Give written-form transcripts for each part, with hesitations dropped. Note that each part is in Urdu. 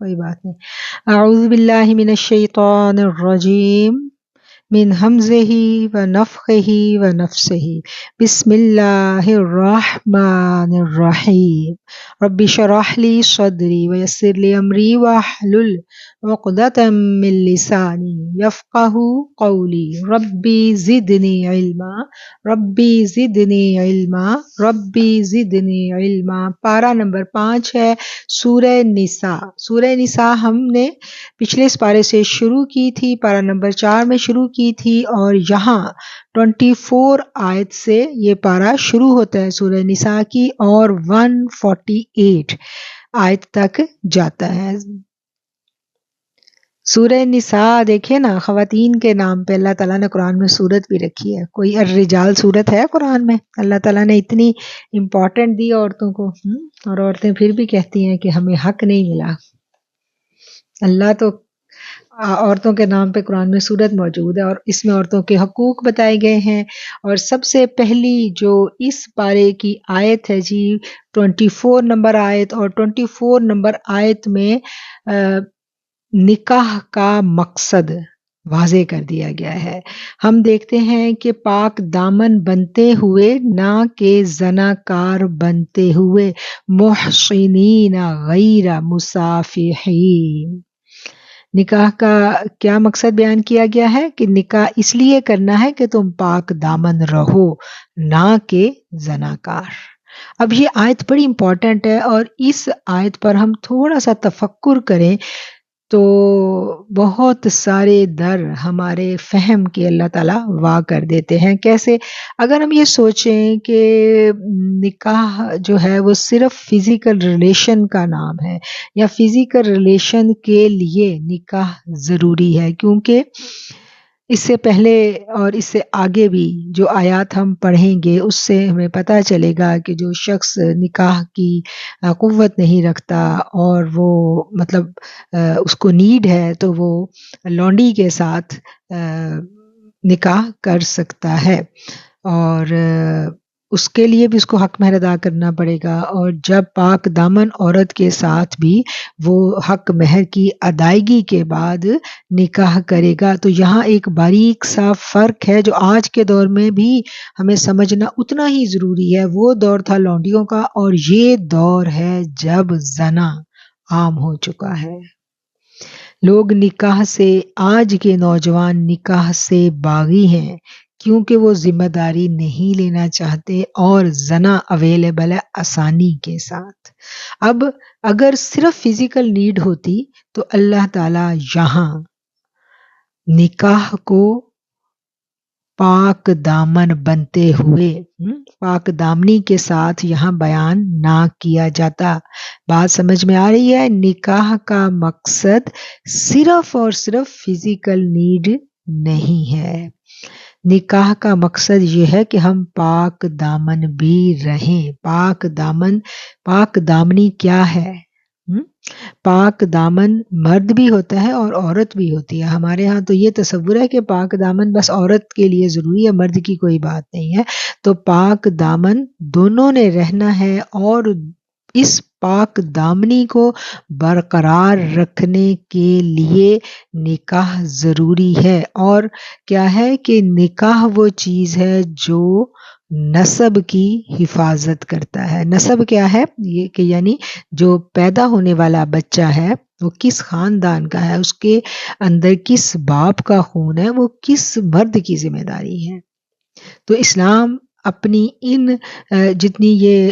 کوئی بات نہیں۔ اعوذ باللہ من الشیطان الرجیم من حمزہ ونفخہ ونفسہ، بسم اللہ الرحمن الرحیم، رب اشرح لی صدری ویسر لی امری واحلل عقدۃ من لسانی یفقہوا قولی، ربی زدنی علما، ربی زدنی علما، ربی زدنی علما۔ پارہ نمبر 5 ہے سورہ نساء۔ سورہ نساء ہم نے پچھلے اس پارے سے شروع کی تھی، پارہ نمبر 4 میں شروع کی تھی، اور یہاں 24 آیت سے یہ پارہ شروع ہوتا ہے سورہ نساء کی، اور 148 آیت تک جاتا ہے۔ سورہ نساء دیکھیں نا، خواتین کے نام پہ اللہ تعالیٰ نے قرآن میں صورت بھی رکھی ہے۔ کوئی الرجال صورت ہے قرآن میں؟ اللہ تعالیٰ نے اتنی امپورٹنٹ دی عورتوں کو، اور عورتیں پھر بھی کہتی ہیں کہ ہمیں حق نہیں ملا۔ اللہ تو عورتوں کے نام پہ قرآن میں صورت موجود ہے، اور اس میں عورتوں کے حقوق بتائے گئے ہیں۔ اور سب سے پہلی جو اس پارے کی آیت ہے جی 24 نمبر آیت، اور 24 نمبر آیت میں نکاح کا مقصد واضح کر دیا گیا ہے۔ ہم دیکھتے ہیں کہ پاک دامن بنتے ہوئے، نہ کہ زناکار بنتے ہوئے، محصنین غیر مسافحین۔ نکاح کا کیا مقصد بیان کیا گیا ہے کہ نکاح اس لیے کرنا ہے کہ تم پاک دامن رہو، نہ کہ زناکار۔ اب یہ آیت بڑی امپورٹنٹ ہے، اور اس آیت پر ہم تھوڑا سا تفکر کریں تو بہت سارے در ہمارے فہم کے اللہ تعالیٰ وا کر دیتے ہیں۔ کیسے؟ اگر ہم یہ سوچیں کہ نکاح جو ہے وہ صرف فزیکل ریلیشن کا نام ہے، یا فزیکل ریلیشن کے لیے نکاح ضروری ہے، کیونکہ اس سے پہلے اور اس سے آگے بھی جو آیات ہم پڑھیں گے اس سے ہمیں پتہ چلے گا کہ جو شخص نکاح کی قوت نہیں رکھتا، اور وہ مطلب اس کو نیڈ ہے، تو وہ لونڈی کے ساتھ نکاح کر سکتا ہے، اور اس کے لیے بھی اس کو حق مہر ادا کرنا پڑے گا۔ اور جب پاک دامن عورت کے ساتھ بھی وہ حق مہر کی ادائیگی کے بعد نکاح کرے گا، تو یہاں ایک باریک سا فرق ہے جو آج کے دور میں بھی ہمیں سمجھنا اتنا ہی ضروری ہے۔ وہ دور تھا لونڈیوں کا، اور یہ دور ہے جب زنا عام ہو چکا ہے۔ لوگ نکاح سے، آج کے نوجوان نکاح سے باغی ہیں، کیونکہ وہ ذمہ داری نہیں لینا چاہتے، اور زنا اویلیبل ہے آسانی کے ساتھ۔ اب اگر صرف فزیکل نیڈ ہوتی تو اللہ تعالیٰ یہاں نکاح کو پاک دامن بنتے ہوئے، پاک دامنی کے ساتھ یہاں بیان نہ کیا جاتا۔ بات سمجھ میں آ رہی ہے؟ نکاح کا مقصد صرف اور صرف فزیکل نیڈ نہیں ہے۔ نکاح کا مقصد یہ ہے کہ ہم پاک دامن بھی رہیں۔ پاک دامن، پاک دامنی کیا ہے؟ پاک دامن مرد بھی ہوتا ہے اور عورت بھی ہوتی ہے۔ ہمارے ہاں تو یہ تصور ہے کہ پاک دامن بس عورت کے لیے ضروری ہے، مرد کی کوئی بات نہیں ہے۔ تو پاک دامن دونوں نے رہنا ہے، اور اس پاک دامنی کو برقرار رکھنے کے لیے نکاح ضروری ہے۔ اور کیا ہے کہ نکاح وہ چیز ہے جو نسب کی حفاظت کرتا ہے۔ نسب کیا ہے؟ یہ کہ یعنی جو پیدا ہونے والا بچہ ہے وہ کس خاندان کا ہے، اس کے اندر کس باپ کا خون ہے، وہ کس مرد کی ذمہ داری ہے۔ تو اسلام اپنی ان جتنی یہ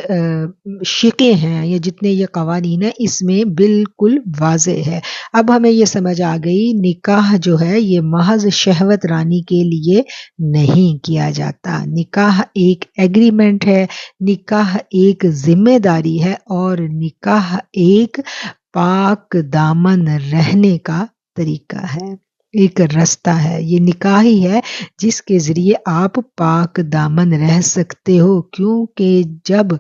شقیں ہیں یا جتنے یہ قوانین ہیں، اس میں بالکل واضح ہے۔ اب ہمیں یہ سمجھ آ گئی، نکاح جو ہے یہ محض شہوت رانی کے لیے نہیں کیا جاتا۔ نکاح ایک ایگریمنٹ ہے، نکاح ایک ذمہ داری ہے، اور نکاح ایک پاک دامن رہنے کا طریقہ ہے، ایک رستہ ہے۔ یہ نکاح ہی ہے جس کے ذریعے آپ پاک دامن رہ سکتے ہو، کیونکہ جب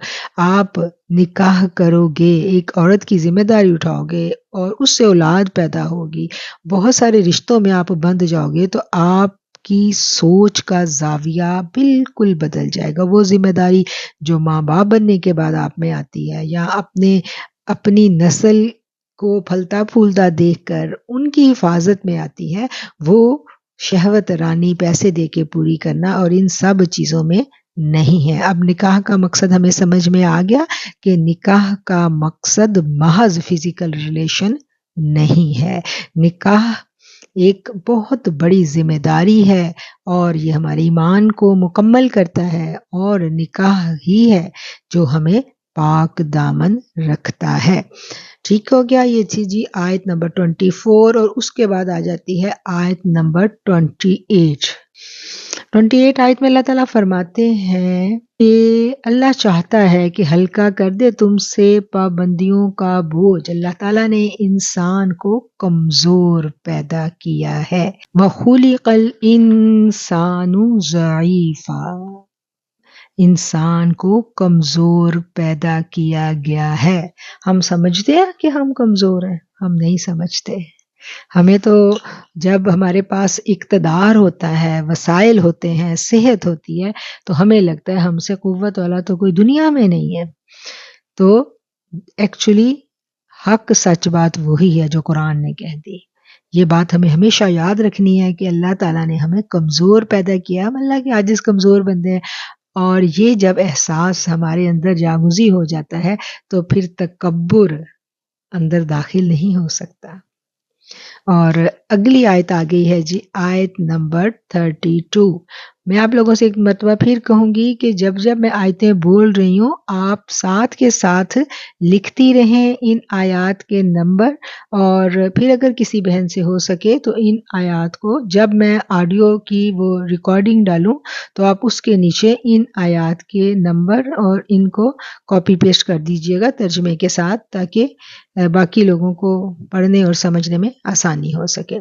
آپ نکاح کرو گے، ایک عورت کی ذمہ داری اٹھاؤ گے، اور اس سے اولاد پیدا ہوگی، بہت سارے رشتوں میں آپ بندھ جاؤ گے، تو آپ کی سوچ کا زاویہ بالکل بدل جائے گا۔ وہ ذمہ داری جو ماں باپ بننے کے بعد آپ میں آتی ہے، یا اپنی نسل کو پھلتا پھولتا دیکھ کر ان کی حفاظت میں آتی ہے، وہ شہوت رانی پیسے دے کے پوری کرنا اور ان سب چیزوں میں نہیں ہے۔ اب نکاح کا مقصد ہمیں سمجھ میں آ گیا کہ نکاح کا مقصد محض فزیکل ریلیشن نہیں ہے۔ نکاح ایک بہت بڑی ذمہ داری ہے اور یہ ہمارے ایمان کو مکمل کرتا ہے، اور نکاح ہی ہے جو ہمیں پاک دامن رکھتا ہے۔ ٹھیک ہو گیا، یہ تھی جی آیت نمبر 24، اور اس کے بعد آ جاتی ہے آیت نمبر 28۔ 28 آیت میں اللہ تعالیٰ فرماتے ہیں کہ اللہ چاہتا ہے کہ ہلکا کر دے تم سے پابندیوں کا بوجھ۔ اللہ تعالیٰ نے انسان کو کمزور پیدا کیا ہے۔ وَخُلِقَ الْإِنسَانُ ضَعِيفًا، انسان کو کمزور پیدا کیا گیا ہے۔ ہم سمجھتے ہیں کہ ہم کمزور ہیں؟ ہم نہیں سمجھتے۔ ہمیں تو جب ہمارے پاس اقتدار ہوتا ہے، وسائل ہوتے ہیں، صحت ہوتی ہے، تو ہمیں لگتا ہے ہم سے قوت والا تو کوئی دنیا میں نہیں ہے۔ تو ایکچولی حق سچ بات وہی ہے جو قرآن نے کہہ دی۔ یہ بات ہمیں ہمیشہ یاد رکھنی ہے کہ اللہ تعالیٰ نے ہمیں کمزور پیدا کیا، ہم اللہ کے عاجز کمزور بندے ہیں، اور یہ جب احساس ہمارے اندر جاگزی ہو جاتا ہے تو پھر تکبر اندر داخل نہیں ہو سکتا۔ اور اگلی آیت آ گئی ہے جی آیت نمبر 32۔ میں آپ لوگوں سے ایک مرتبہ پھر کہوں گی کہ جب جب میں آیتیں بول رہی ہوں آپ ساتھ کے ساتھ لکھتی رہیں ان آیات کے نمبر، اور پھر اگر کسی بہن سے ہو سکے تو ان آیات کو جب میں آڈیو کی وہ ریکارڈنگ ڈالوں تو آپ اس کے نیچے ان آیات کے نمبر اور ان کو کاپی پیسٹ کر دیجئے گا ترجمے کے ساتھ، تاکہ باقی لوگوں کو پڑھنے اور سمجھنے میں آسانی ہو سکے۔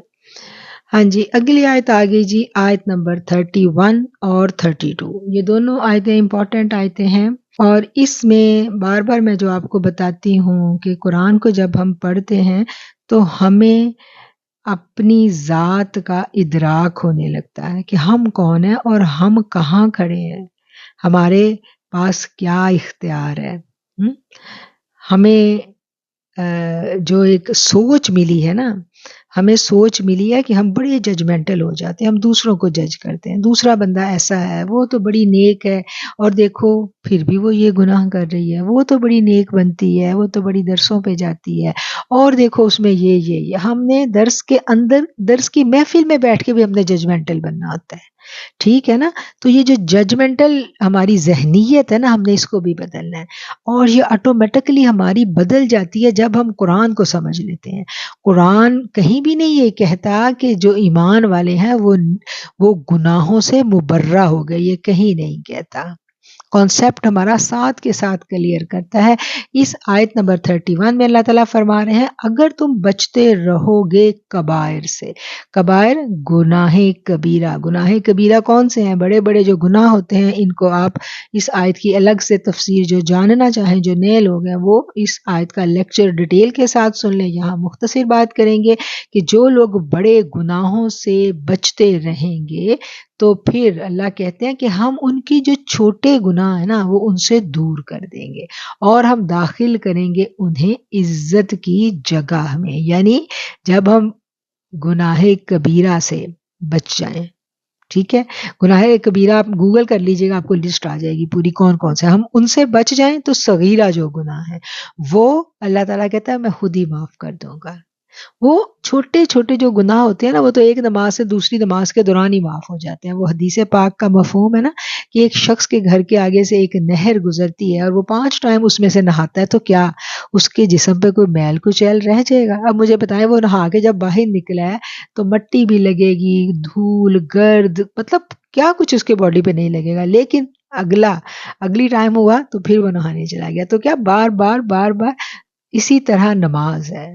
ہاں جی، اگلی آیت آ گئی جی آیت نمبر 31 اور 32۔ یہ دونوں آیتیں امپورٹنٹ آیتیں ہیں، اور اس میں بار بار میں جو آپ کو بتاتی ہوں کہ قرآن کو جب ہم پڑھتے ہیں تو ہمیں اپنی ذات کا ادراک ہونے لگتا ہے کہ ہم کون ہیں اور ہم کہاں کھڑے ہیں، ہمارے پاس کیا اختیار ہے۔ ہمیں جو ایک سوچ ملی ہے نا، ہمیں سوچ ملی ہے کہ ہم بڑے ججمنٹل ہو جاتے ہیں، ہم دوسروں کو جج کرتے ہیں، دوسرا بندہ ایسا ہے، وہ تو بڑی نیک ہے اور دیکھو پھر بھی وہ یہ گناہ کر رہی ہے، وہ تو بڑی نیک بنتی ہے، وہ تو بڑی درسوں پہ جاتی ہے، اور دیکھو اس میں یہ ہم نے درس کے اندر، درس کی محفل میں بیٹھ کے بھی ہم نے ججمنٹل بننا ہوتا ہے۔ ٹھیک ہے نا؟ تو یہ جو ججمنٹل ہماری ذہنیت ہے نا، ہم نے اس کو بھی بدلنا ہے، اور یہ آٹومیٹکلی ہماری بدل جاتی ہے جب ہم قرآن کو سمجھ لیتے ہیں۔ قرآن کہیں بھی نہیں یہ کہتا کہ جو ایمان والے ہیں وہ گناہوں سے مبرہ ہو گئے، یہ کہیں نہیں کہتا۔ کانسیپٹ ہمارا ساتھ کے ساتھ کلیئر کرتا ہے۔ اس آیت نمبر 31 میں اللہ تعالیٰ فرما رہے ہیں اگر تم بچتے رہو گے کبائر سے۔ کبائر گناہ کبیرہ، گناہ کبیرہ کون سے ہیں؟ بڑے بڑے جو گناہ ہوتے ہیں، ان کو آپ اس آیت کی الگ سے تفسیر جو جاننا چاہیں، جو نئے لوگ ہیں، وہ اس آیت کا لیکچر ڈیٹیل کے ساتھ سن لیں۔ یہاں مختصر بات کریں گے کہ جو لوگ بڑے گناہوں سے بچتے رہیں گے تو پھر اللہ کہتے ہیں کہ ہم ان کی جو چھوٹے گناہ ہیں نا وہ ان سے دور کر دیں گے، اور ہم داخل کریں گے انہیں عزت کی جگہ میں۔ یعنی جب ہم گناہ کبیرہ سے بچ جائیں، ٹھیک ہے، گناہ کبیرہ آپ گوگل کر لیجئے گا، آپ کو لسٹ آ جائے گی پوری کون کون سے، ہم ان سے بچ جائیں تو صغیرہ جو گناہ ہے وہ اللہ تعالیٰ کہتا ہے میں خود ہی معاف کر دوں گا۔ وہ چھوٹے چھوٹے جو گناہ ہوتے ہیں نا، وہ تو ایک نماز سے دوسری نماز کے دوران ہی معاف ہو جاتے ہیں۔ وہ حدیث پاک کا مفہوم ہے نا کہ ایک شخص کے گھر کے آگے سے ایک نہر گزرتی ہے اور وہ 5 ٹائم اس میں سے نہاتا ہے، تو کیا اس کے جسم پہ کوئی میل کچیل رہ جائے گا؟ اب مجھے بتائیں وہ نہا کے جب باہر نکلا ہے تو مٹی بھی لگے گی، دھول گرد، مطلب کیا کچھ اس کے باڈی پہ نہیں لگے گا، لیکن اگلی ٹائم ہوا تو پھر وہ نہانے چلا گیا۔ تو کیا بار بار اسی طرح نماز ہے۔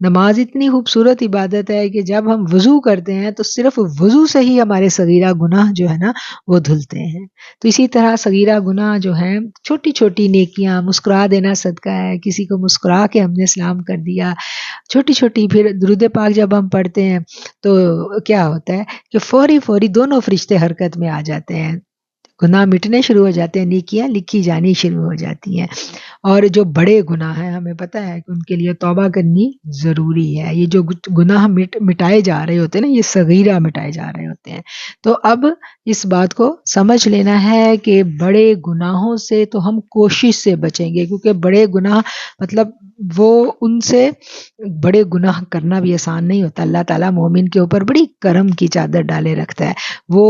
نماز اتنی خوبصورت عبادت ہے کہ جب ہم وضو کرتے ہیں تو صرف وضو سے ہی ہمارے صغیرہ گناہ جو ہے نا وہ دھلتے ہیں۔ تو اسی طرح صغیرہ گناہ جو ہیں، چھوٹی چھوٹی نیکیاں، مسکرا دینا صدقہ ہے، کسی کو مسکرا کے ہم نے سلام کر دیا، چھوٹی چھوٹی، پھر درود پاک جب ہم پڑھتے ہیں تو کیا ہوتا ہے کہ فوری دونوں فرشتے حرکت میں آ جاتے ہیں، گناہ مٹنے شروع ہو جاتے ہیں، نیکیاں لکھی جانی شروع ہو جاتی ہیں. اور جو بڑے گناہ ہیں ہمیں پتہ ہے کہ ان کے لیے توبہ کرنی ضروری ہے. یہ جو گناہ مٹائے جا رہے ہوتے ہیں نا، یہ صغیرہ مٹائے جا رہے ہوتے ہیں. تو اب اس بات کو سمجھ لینا ہے کہ بڑے گناہوں سے تو ہم کوشش سے بچیں گے، کیونکہ بڑے گناہ مطلب وہ ان سے بڑے گناہ کرنا بھی آسان نہیں ہوتا. اللہ تعالیٰ مومن کے اوپر بڑی کرم کی چادر ڈالے رکھتا ہے. وہ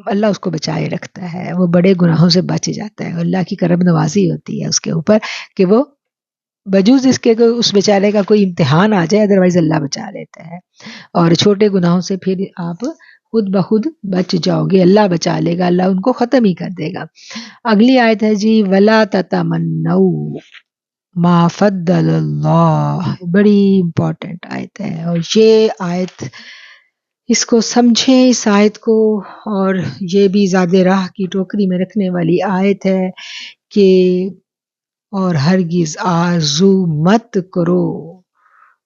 اللہ اس کو بچائے رکھتا ہے، وہ بڑے گناہوں سے بچ جاتا ہے. اللہ کی کرم نوازی ہوتی ہے اس کے اوپر کہ وہ بجوز اس کے اس بیچارے کا کوئی امتحان آ جائے، ادروائز اللہ بچا لیتا ہے. اور چھوٹے گناہوں سے پھر آپ خود بخود بچ جاؤ گے، اللہ بچا لے گا، اللہ ان کو ختم ہی کر دے گا. اگلی آیت ہے جی وَلَا تَتَمَنَّوْا مَا فَضَّلَ اللَّهُ، بڑی امپورٹنٹ آیت ہے. اور یہ آیت اس کو سمجھیں، اس آیت کو، اور یہ بھی زیادہ راہ کی ٹوکری میں رکھنے والی آیت ہے کہ اور ہرگز آرزو مت کرو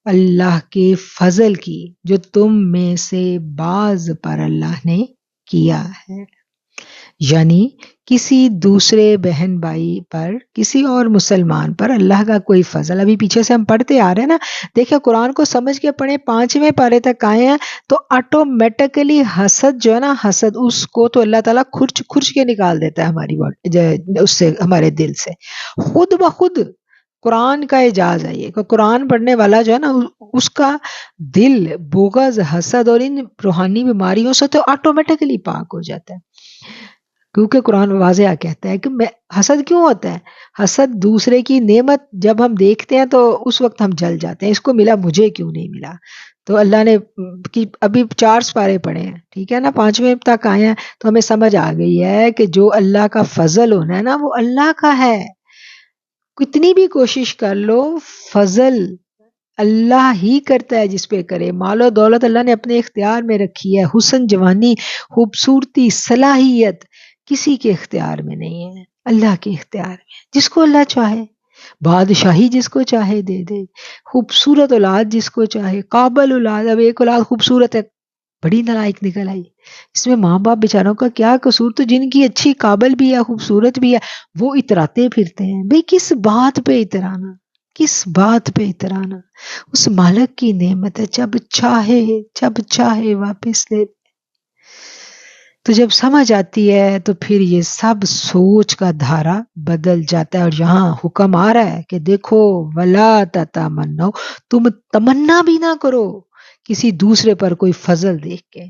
اللہ کے فضل کی جو تم میں سے بعض پر اللہ نے کیا ہے. یعنی کسی دوسرے بہن بھائی پر، کسی اور مسلمان پر اللہ کا کوئی فضل. ابھی پیچھے سے ہم پڑھتے آ رہے ہیں نا، دیکھیں قرآن کو سمجھ کے پڑھیں، 5ویں پارے تک آئے ہیں تو آٹومیٹکلی حسد جو ہے نا، حسد اس کو تو اللہ تعالیٰ کھرچ کے نکال دیتا ہے ہماری اس سے، ہمارے دل سے خود بخود. قرآن کا اعجاز ہے یہ کہ قرآن پڑھنے والا جو ہے نا، اس کا دل بغض، حسد اور ان روحانی بیماریوں سے تو آٹومیٹکلی پاک ہو جاتا ہے. کیونکہ قرآن واضح کہتا ہے کہ حسد کیوں ہوتا ہے؟ حسد دوسرے کی نعمت جب ہم دیکھتے ہیں تو اس وقت ہم جل جاتے ہیں، اس کو ملا مجھے کیوں نہیں ملا. تو اللہ نے ابھی 4 سپارے پڑھے ہیں، ٹھیک ہے نا، 5ویں تک آئے ہیں تو ہمیں سمجھ آ گئی ہے کہ جو اللہ کا فضل ہونا ہے نا، وہ اللہ کا ہے. کتنی بھی کوشش کر لو، فضل اللہ ہی کرتا ہے جس پہ کرے. مال و دولت اللہ نے اپنے اختیار میں رکھی ہے، حسن، جوانی، خوبصورتی، صلاحیت کسی کے اختیار میں نہیں ہے، اللہ کے اختیار میں. جس کو اللہ چاہے، بادشاہی جس کو چاہے دے دے، خوبصورت اولاد جس کو چاہے، قابل اولاد. اب ایک اولاد خوبصورت ہے، بڑی نالائق نکل آئی، اس میں ماں باپ بیچاروں کا کیا قصور؟ تو جن کی اچھی، قابل بھی ہے، خوبصورت بھی ہے، وہ اتراتے پھرتے ہیں. بھئی کس بات پہ اترانا، کس بات پہ اترانا؟ اس مالک کی نعمت ہے، جب چاہے واپس لے. تو جب سمجھ آتی ہے تو پھر یہ سب سوچ کا دھارا بدل جاتا ہے. اور یہاں حکم آ رہا ہے کہ دیکھو ولا تتمنوا، تم تمنا بھی نہ کرو کسی دوسرے پر کوئی فضل دیکھ کے.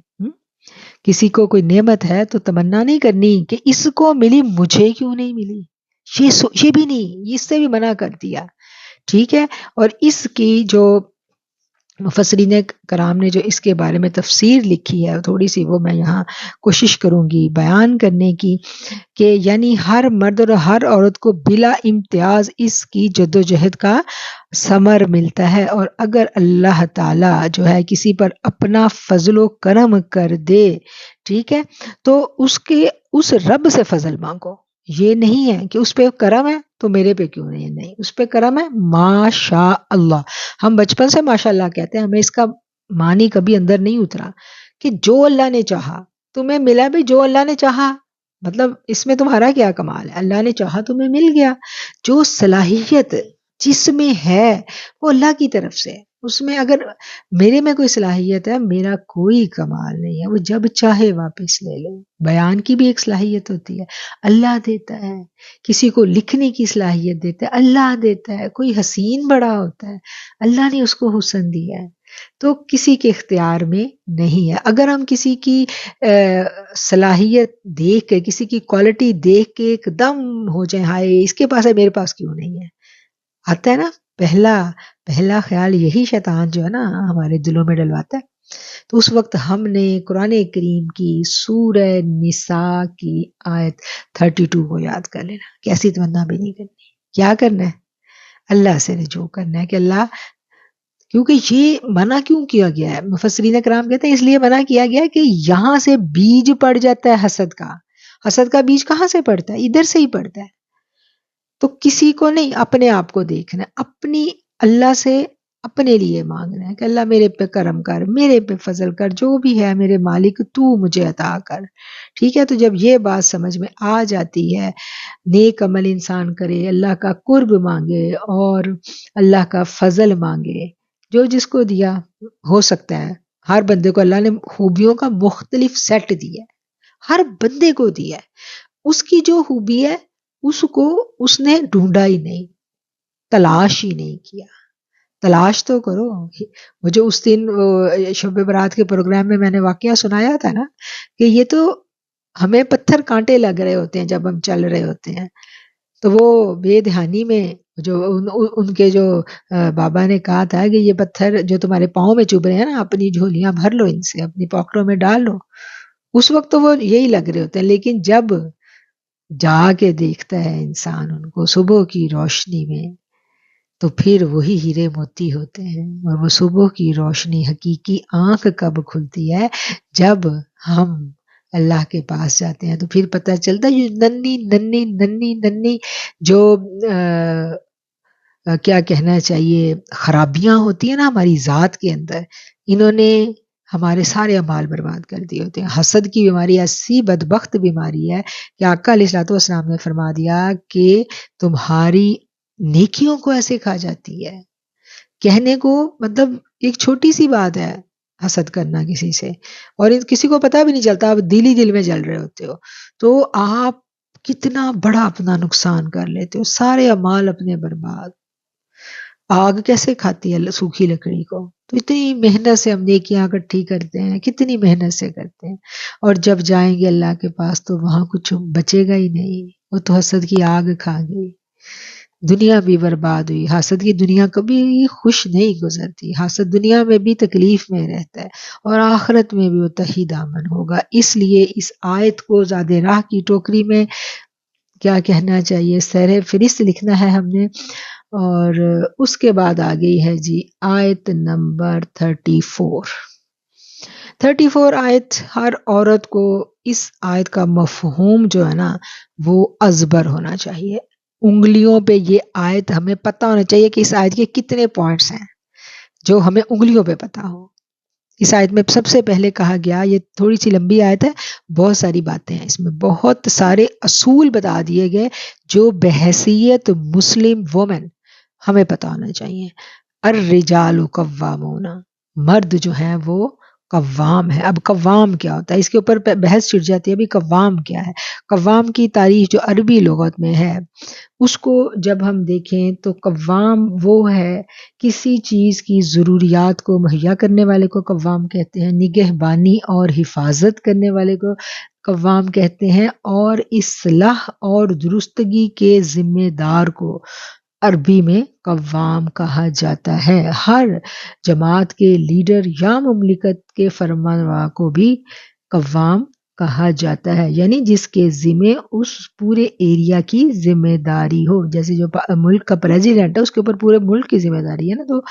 کسی کو کوئی نعمت ہے تو تمنا نہیں کرنی کہ اس کو ملی مجھے کیوں نہیں ملی، یہ بھی نہیں، اس سے بھی منع کر دیا. ٹھیک ہے. اور اس کی جو مفسرین کرام نے جو اس کے بارے میں تفسیر لکھی ہے تھوڑی سی، وہ میں یہاں کوشش کروں گی بیان کرنے کی، کہ یعنی ہر مرد اور ہر عورت کو بلا امتیاز اس کی جدوجہد کا ثمر ملتا ہے. اور اگر اللہ تعالیٰ جو ہے کسی پر اپنا فضل و کرم کر دے، ٹھیک ہے، تو اس رب سے فضل مانگو. یہ نہیں ہے کہ اس پہ کرم ہے تو میرے پہ کیوں نہیں، اس پہ کرم ہے ماشاء اللہ. ہم بچپن سے ماشاء اللہ کہتے ہیں، ہمیں اس کا معنی کبھی اندر نہیں اترا کہ جو اللہ نے چاہا تمہیں ملا. بھی جو اللہ نے چاہا مطلب اس میں تمہارا کیا کمال ہے؟ اللہ نے چاہا تمہیں مل گیا. جو صلاحیت جس میں ہے وہ اللہ کی طرف سے. اس میں اگر میرے میں کوئی صلاحیت ہے، میرا کوئی کمال نہیں ہے، وہ جب چاہے واپس لے لے. بیان کی بھی ایک صلاحیت ہوتی ہے، اللہ دیتا ہے. کسی کو لکھنے کی صلاحیت دیتا ہے، اللہ دیتا ہے. کوئی حسین بڑا ہوتا ہے، اللہ نے اس کو حسن دیا ہے. تو کسی کے اختیار میں نہیں ہے. اگر ہم کسی کی صلاحیت دیکھ کے، کسی کی کوالٹی دیکھ کے ایک دم ہو جائے ہائے اس کے پاس ہے میرے پاس کیوں نہیں ہے، آتا ہے نا پہلا خیال یہی شیطان جو ہے نا ہمارے دلوں میں ڈلواتا ہے. تو اس وقت ہم نے قرآن کریم کی سورہ نساء کی آیت 32 کو یاد کر لینا. کیسی تمنا بھی نہیں کرنی، کیا کرنا ہے؟ اللہ سے رجوع کرنا ہے کہ اللہ، کیونکہ یہ منع کیوں کیا گیا ہے؟ مفسرین کرام کہتے ہیں اس لیے منع کیا گیا ہے کہ یہاں سے بیج پڑ جاتا ہے حسد کا. حسد کا بیج کہاں سے پڑتا ہے؟ ادھر سے ہی پڑتا ہے. تو کسی کو نہیں، اپنے آپ کو دیکھنا ہے، اپنی اللہ سے اپنے لیے مانگنا ہے کہ اللہ میرے پہ کرم کر، میرے پہ فضل کر، جو بھی ہے میرے مالک تو مجھے عطا کر. ٹھیک ہے، تو جب یہ بات سمجھ میں آ جاتی ہے، نیک عمل انسان کرے، اللہ کا قرب مانگے اور اللہ کا فضل مانگے، جو جس کو دیا ہو سکتا ہے. ہر بندے کو اللہ نے خوبیوں کا مختلف سیٹ دیا ہے، ہر بندے کو دیا ہے. اس کی جو خوبی ہے اس کو اس نے ڈھونڈا ہی نہیں، تلاش ہی نہیں کیا. تلاش تو کرو. مجھے اس دن شب برات کے پروگرام میں نے واقعہ سنایا تھا نا کہ یہ تو ہمیں پتھر کانٹے لگ رہے ہوتے ہیں جب ہم چل رہے ہوتے ہیں، تو وہ بے دھیانی میں جو ان کے جو بابا نے کہا تھا کہ یہ پتھر جو تمہارے پاؤں میں چبھ رہے ہیں نا، اپنی جھولیاں بھر لو، ان سے اپنی پاکٹوں میں ڈال لو. اس وقت تو وہ یہی لگ رہے ہوتے ہیں، لیکن جب جا کے دیکھتا ہے انسان ان کو صبح کی روشنی میں، تو پھر وہی ہیرے موتی ہوتے ہیں. اور وہ صبح کی روشنی حقیقی آنکھ کب کھلتی ہے؟ جب ہم اللہ کے پاس جاتے ہیں. تو پھر پتہ چلتا ہے یہ ننی ننی ننی ننی جو کیا کہنا چاہیے خرابیاں ہوتی ہیں نا ہماری ذات کے اندر، انہوں نے ہمارے سارے اعمال برباد کر دیے ہوتے ہیں. حسد کی بیماری ایسی بدبخت بیماری ہے کہ آقا علیہ الصلوۃ والسلام نے فرما دیا کہ تمہاری نیکیوں کو ایسے کھا جاتی ہے. کہنے کو مطلب ایک چھوٹی سی بات ہے حسد کرنا کسی سے، اور کسی کو پتہ بھی نہیں چلتا، آپ دل ہی دل میں جل رہے ہوتے ہو، تو آپ کتنا بڑا اپنا نقصان کر لیتے ہو، سارے اعمال اپنے برباد. آگ کیسے کھاتی ہے سوکھی لکڑی کو؟ تو اتنی محنت سے ہم نیکیاں اکٹھی کرتے ہیں، کتنی محنت سے کرتے ہیں، اور جب جائیں گے اللہ کے پاس تو وہاں کچھ بچے گا ہی نہیں. وہ تو حسد کی آگ کھا گئی، دنیا بھی برباد ہوئی. حسد کی دنیا کبھی خوش نہیں گزرتی، حسد دنیا میں بھی تکلیف میں رہتا ہے اور آخرت میں بھی وہ تہی دامن ہوگا. اس لیے اس آیت کو زیادہ راہ کی ٹوکری میں کیا کہنا چاہیے سیر فہرست لکھنا ہے ہم نے. اور اس کے بعد آ گئی ہے جی آیت نمبر 34. 34 آیت. ہر عورت کو اس آیت کا مفہوم جو ہے نا وہ ازبر ہونا چاہیے. انگلیوں پہ یہ آیت ہمیں پتہ ہونا چاہیے کہ اس آیت کے کتنے پوائنٹس ہیں جو ہمیں انگلیوں پہ پتہ ہو. اس آیت میں سب سے پہلے کہا گیا، یہ تھوڑی سی لمبی آیت ہے، بہت ساری باتیں ہیں اس میں، بہت سارے اصول بتا دیے گئے جو بحیثیت مسلم وومن ہمیں پتہ ہونا چاہیے. الرجال قوامون، مرد جو ہیں وہ قوام ہے. اب قوام کیا ہوتا ہے؟ اس کے اوپر بحث چھڑ جاتی ہے. ابھی قوام کیا ہے؟ قوام کی تعریف جو عربی لغت میں ہے اس کو جب ہم دیکھیں تو قوام وہ ہے کسی چیز کی ضروریات کو مہیا کرنے والے کو قوام کہتے ہیں، نگہبانی اور حفاظت کرنے والے کو قوام کہتے ہیں، اور اصلاح اور درستگی کے ذمہ دار کو عربی میں قوام کہا جاتا ہے. ہر جماعت کے لیڈر یا مملکت کے فرمانروا کو بھی قوام کہا جاتا ہے، یعنی جس کے ذمہ اس پورے ایریا کی ذمہ داری ہو. جیسے جو ملک کا پریزیڈنٹ ہے اس کے اوپر پورے ملک کی ذمہ داری ہے نا، تو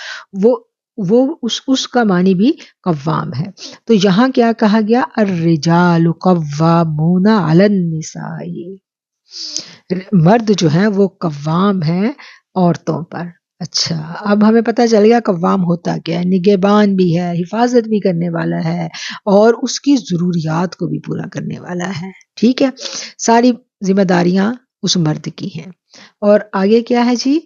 وہ اس کا معنی بھی قوام ہے. تو یہاں کیا کہا گیا؟ الرجال قوامون علی النساء، مرد جو ہیں وہ قوام ہیں عورتوں پر. اچھا، اب ہمیں پتہ چل گیا قوام ہوتا کیا ہے. نگہبان بھی ہے، حفاظت بھی کرنے والا ہے، اور اس کی ضروریات کو بھی پورا کرنے والا ہے. ٹھیک ہے، ساری ذمہ داریاں اس مرد کی ہیں. اور آگے کیا ہے جی؟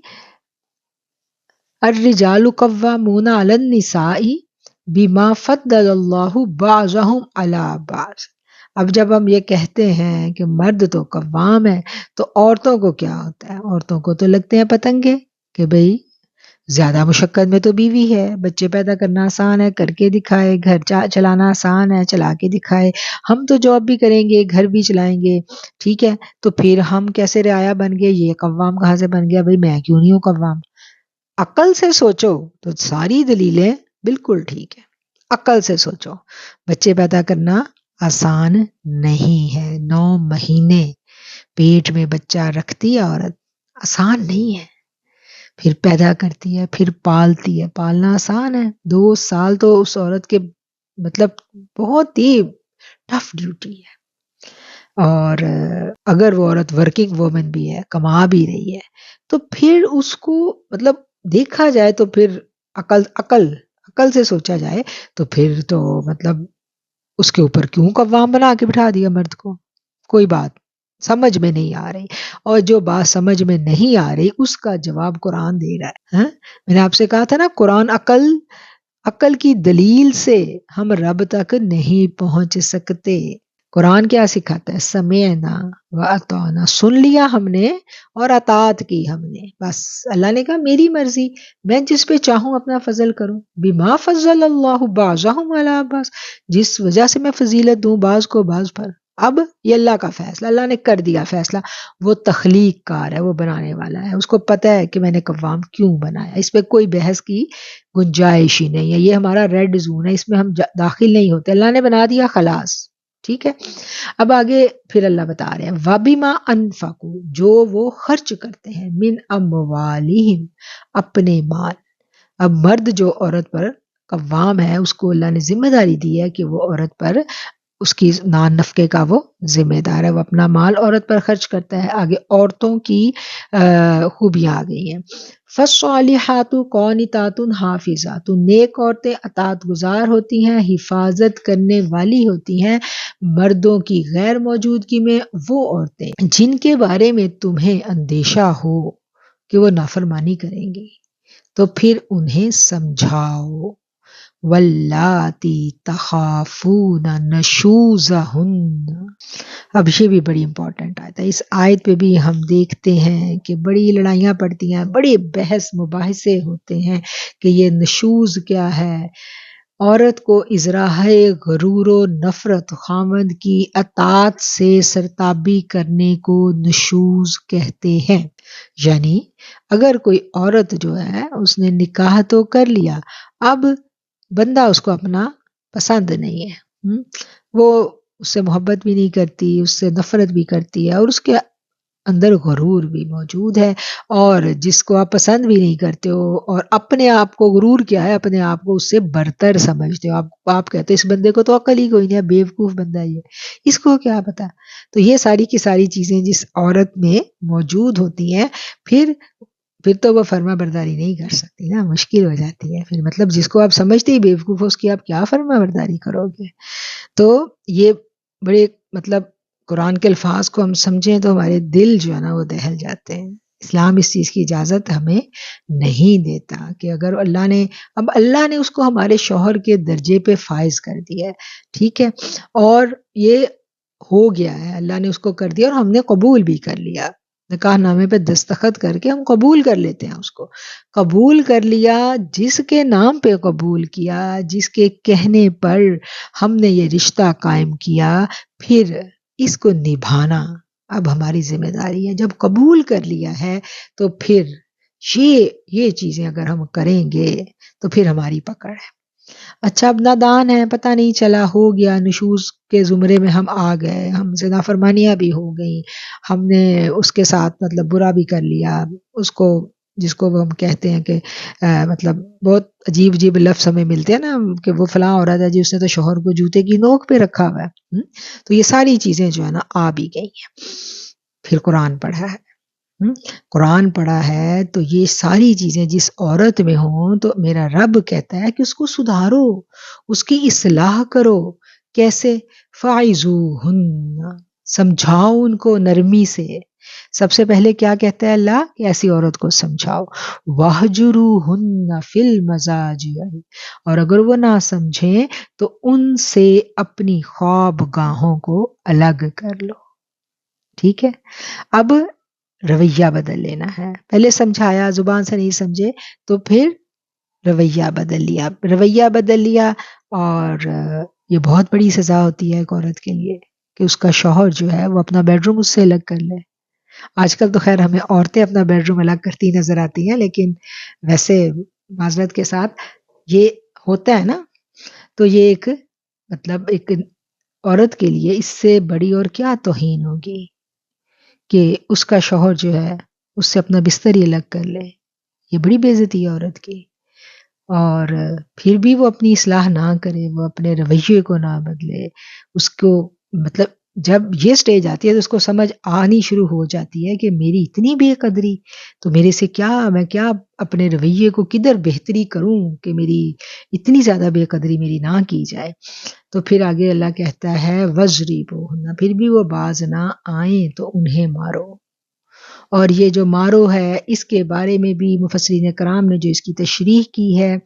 الرجال قوامون علی النساء بما فضل اللہ بعضهم علی بعض. اب جب ہم یہ کہتے ہیں کہ مرد تو قوام ہے تو عورتوں کو کیا ہوتا ہے؟ عورتوں کو تو لگتے ہیں پتنگے کہ بھئی زیادہ مشقت میں تو بیوی ہے، بچے پیدا کرنا آسان ہے، کر کے دکھائے، گھر چلانا آسان ہے، چلا کے دکھائے، ہم تو جاب بھی کریں گے، گھر بھی چلائیں گے. ٹھیک ہے، تو پھر ہم کیسے رعایا بن گئے؟ یہ قوام کہاں سے بن گیا؟ بھئی میں کیوں نہیں ہوں قوام؟ عقل سے سوچو تو ساری دلیلیں بالکل ٹھیک ہے. عقل سے سوچو، بچے پیدا کرنا آسان نہیں ہے. 9 مہینے پیٹ میں بچہ رکھتی ہے عورت، آسان نہیں ہے. پھر پیدا کرتی ہے، پھر پالتی ہے. پالنا آسان ہے؟ 2 سال تو اس عورت کے مطلب بہت ہی ٹف ڈیوٹی ہے. اور اگر وہ عورت ورکنگ وومن بھی ہے، کما بھی رہی ہے، تو پھر اس کو مطلب دیکھا جائے تو پھر عقل سے سوچا جائے تو پھر تو مطلب اس کے اوپر کیوں قوام بنا کے بٹھا دیا مرد کو؟ کوئی بات سمجھ میں نہیں آ رہی، اور جو بات سمجھ میں نہیں آ رہی اس کا جواب قرآن دے رہا ہے۔ ہاں میں نے آپ سے کہا تھا نا، قرآن عقل کی دلیل سے ہم رب تک نہیں پہنچ سکتے۔ قرآن کیا سکھاتا ہے؟ سمعنا و اطعنا، سن لیا ہم نے اور اطاعت کی ہم نے، بس اللہ نے کہا میری مرضی، میں جس پہ چاہوں اپنا فضل کروں، بما فضل اللہ بعضهم علی بعض، جس وجہ سے میں فضیلت دوں بعض کو بعض پر۔ اب یہ اللہ کا فیصلہ، اللہ نے کر دیا فیصلہ، وہ تخلیق کار ہے، وہ بنانے والا ہے، اس کو پتہ ہے کہ میں نے قوام کیوں بنایا، اس پہ کوئی بحث کی گنجائش ہی نہیں ہے، یہ ہمارا ریڈ زون ہے، اس میں ہم داخل نہیں ہوتے، اللہ نے بنا دیا خلاص، ٹھیک ہے۔ اب آگے پھر اللہ بتا رہے ہیں وَبِمَا أَنفَقُوا، جو وہ خرچ کرتے ہیں، من اموالہم، اپنے مال۔ اب مرد جو عورت پر قوام ہے، اس کو اللہ نے ذمہ داری دی ہے کہ وہ عورت پر اس کی نان نفقے کا وہ ذمہ دار ہے، وہ اپنا مال عورت پر خرچ کرتا ہے۔ آگے عورتوں کی خوبیاں آ گئی ہیں، فالصالحات قانتات حافظات، نیک عورتیں اطاعت گزار ہوتی ہیں، حفاظت کرنے والی ہوتی ہیں مردوں کی غیر موجودگی میں، وہ عورتیں جن کے بارے میں تمہیں اندیشہ ہو کہ وہ نافرمانی کریں گی تو پھر انہیں سمجھاؤ۔ واللاتی تخافون نشوزہن، اب یہ بھی بڑی امپورٹنٹ آیت ہے، اس آیت پہ بھی ہم دیکھتے ہیں کہ بڑی لڑائیاں پڑتی ہیں، بڑے بحث مباحثے ہوتے ہیں کہ یہ نشوز کیا ہے۔ عورت کو ازراہ غرور و نفرت، خامند کی اطاعت سے سرتابی کرنے کو نشوز کہتے ہیں۔ یعنی اگر کوئی عورت جو ہے اس نے نکاح تو کر لیا، اب بندہ اس کو اپنا پسند نہیں ہے، وہ اس سے محبت بھی نہیں کرتی، اس سے نفرت بھی کرتی ہے، اور اس کے اندر غرور بھی موجود ہے، اور جس کو آپ پسند بھی نہیں کرتے ہو، اور اپنے آپ کو، غرور کیا ہے، اپنے آپ کو اس سے برتر سمجھتے ہو، آپ کہتے اس بندے کو تو عقل ہی کوئی نہیں ہے، بیوقوف بندہ یہ، اس کو کیا پتا۔ تو یہ ساری کی ساری چیزیں جس عورت میں موجود ہوتی ہیں، پھر تو وہ فرما برداری نہیں کر سکتی نا، مشکل ہو جاتی ہے پھر، مطلب جس کو آپ سمجھتے ہی بیوقوف ہو اس کی آپ کیا فرما برداری کرو گے۔ تو یہ بڑے مطلب قرآن کے الفاظ کو ہم سمجھیں تو ہمارے دل جو ہے نا وہ دہل جاتے ہیں۔ اسلام اس چیز کی اجازت ہمیں نہیں دیتا کہ اگر اللہ نے اس کو ہمارے شوہر کے درجے پہ فائز کر دیا ہے، ٹھیک ہے، اور یہ ہو گیا ہے، اللہ نے اس کو کر دیا اور ہم نے قبول بھی کر لیا، نکاح نامے پہ دستخط کر کے ہم قبول کر لیتے ہیں، اس کو قبول کر لیا، جس کے نام پہ قبول کیا، جس کے کہنے پر ہم نے یہ رشتہ قائم کیا، پھر اس کو نبھانا اب ہماری ذمہ داری ہے۔ جب قبول کر لیا ہے تو پھر یہ چیزیں اگر ہم کریں گے تو پھر ہماری پکڑ ہے۔ اچھا اب نادان ہے، پتہ نہیں چلا، ہو گیا، نشوز کے زمرے میں ہم آ گئے، ہم سے نافرمانیاں بھی ہو گئیں، ہم نے اس کے ساتھ مطلب برا بھی کر لیا، اس کو جس کو ہم کہتے ہیں کہ مطلب بہت عجیب عجیب لفظ ہمیں ملتے ہیں نا کہ وہ فلاں عورت ہے جی، اس نے تو شوہر کو جوتے کی نوک پہ رکھا ہوا ہے، تو یہ ساری چیزیں جو ہے نا آ بھی گئی ہیں۔ پھر قرآن پڑھا ہے، قرآن پڑھا ہے تو یہ ساری چیزیں جس عورت میں ہوں تو میرا رب کہتا ہے کہ اس کو سدھارو، اس کی اصلاح کرو۔ کیسے؟ فَعِظُوهُنَّ، سمجھاؤ ان کو نرمی سے۔ سب سے پہلے کیا کہتا ہے اللہ کہ ایسی عورت کو سمجھاؤ، وَاهْجُرُوهُنَّ فِي الْمَضَاجِعِ، اور اگر وہ نہ سمجھیں تو ان سے اپنی خواب گاہوں کو الگ کر لو، ٹھیک ہے۔ اب رویہ بدل لینا ہے، پہلے سمجھایا، زبان سے نہیں سمجھے تو پھر رویہ بدل لیا، اور یہ بہت بڑی سزا ہوتی ہے ایک عورت کے لیے کہ اس کا شوہر جو ہے وہ اپنا بیڈ روم اس سے الگ کر لے۔ آج کل تو خیر ہمیں عورتیں اپنا بیڈ روم الگ کرتی نظر آتی ہیں، لیکن ویسے معذرت کے ساتھ یہ ہوتا ہے نا، تو یہ ایک مطلب ایک عورت کے لیے اس سے بڑی اور کیا توہین ہوگی کہ اس کا شوہر جو ہے اس سے اپنا بستر ہی الگ کر لے، یہ بڑی بے عزتی ہے عورت کی۔ اور پھر بھی وہ اپنی اصلاح نہ کرے، وہ اپنے رویے کو نہ بدلے، اس کو مطلب جب یہ سٹیج آتی ہے تو اس کو سمجھ آنی شروع ہو جاتی ہے کہ میری اتنی بے قدری، تو میرے سے میں کیا اپنے رویے کو کدھر بہتری کروں کہ میری اتنی زیادہ بے قدری میری نہ کی جائے۔ تو پھر آگے اللہ کہتا ہے وَاضْرِبُوهُنَّ، پھر بھی وہ باز نہ آئیں تو انہیں مارو۔ اور یہ جو مارو ہے اس کے بارے میں بھی مفسرین کرام نے جو اس کی تشریح کی ہے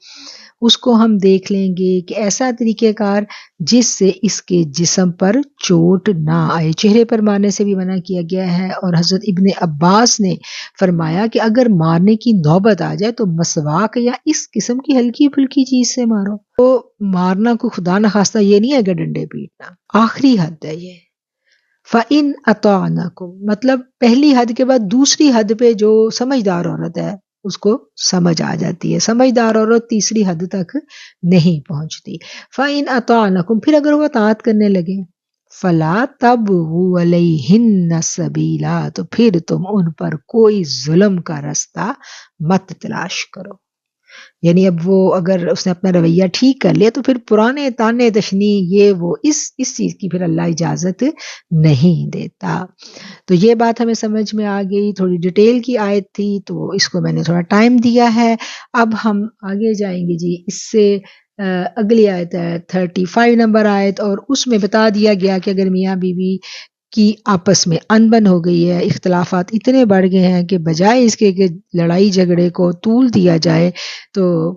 اس کو ہم دیکھ لیں گے کہ ایسا طریقہ کار جس سے اس کے جسم پر چوٹ نہ آئے، چہرے پر مارنے سے بھی منع کیا گیا ہے۔ اور حضرت ابن عباس نے فرمایا کہ اگر مارنے کی نوبت آ جائے تو مسواک یا اس قسم کی ہلکی پھلکی چیز سے مارو۔ تو مارنا کو خدا نخواستہ یہ نہیں ہے کہ ڈنڈے پیٹنا، آخری حد ہے یہ۔ فَإِنْ أَطَعْنَكُمْ مطلب پہلی حد کے بعد دوسری حد پہ جو سمجھدار عورت ہے اس کو سمجھ آ جاتی ہے، سمجھدار عورت تیسری حد تک نہیں پہنچتی۔ فَإِنْ أَطَعْنَكُمْ پھر اگر وہ اطاعت کرنے لگے، فَلَا تَبْغُوا عَلَيْهِنَّ سَبِيلًا تو پھر تم ان پر کوئی ظلم کا رستہ مت تلاش کرو۔ یعنی اب وہ اگر اس نے اپنا رویہ ٹھیک کر لیا تو پھر پرانے تانے تشنی یہ وہ اس چیز کی پھر اللہ اجازت نہیں دیتا۔ تو یہ بات ہمیں سمجھ میں آ گئی، تھوڑی ڈیٹیل کی آیت تھی تو اس کو میں نے تھوڑا ٹائم دیا ہے۔ اب ہم آگے جائیں گے جی، اس سے اگلی آیت ہے 35 نمبر آیت، اور اس میں بتا دیا گیا کہ اگر میاں بیوی کی آپس میں انبن ہو گئی ہے، اختلافات اتنے بڑھ گئے ہیں کہ بجائے اس کے کہ لڑائی جھگڑے کو طول دیا جائے تو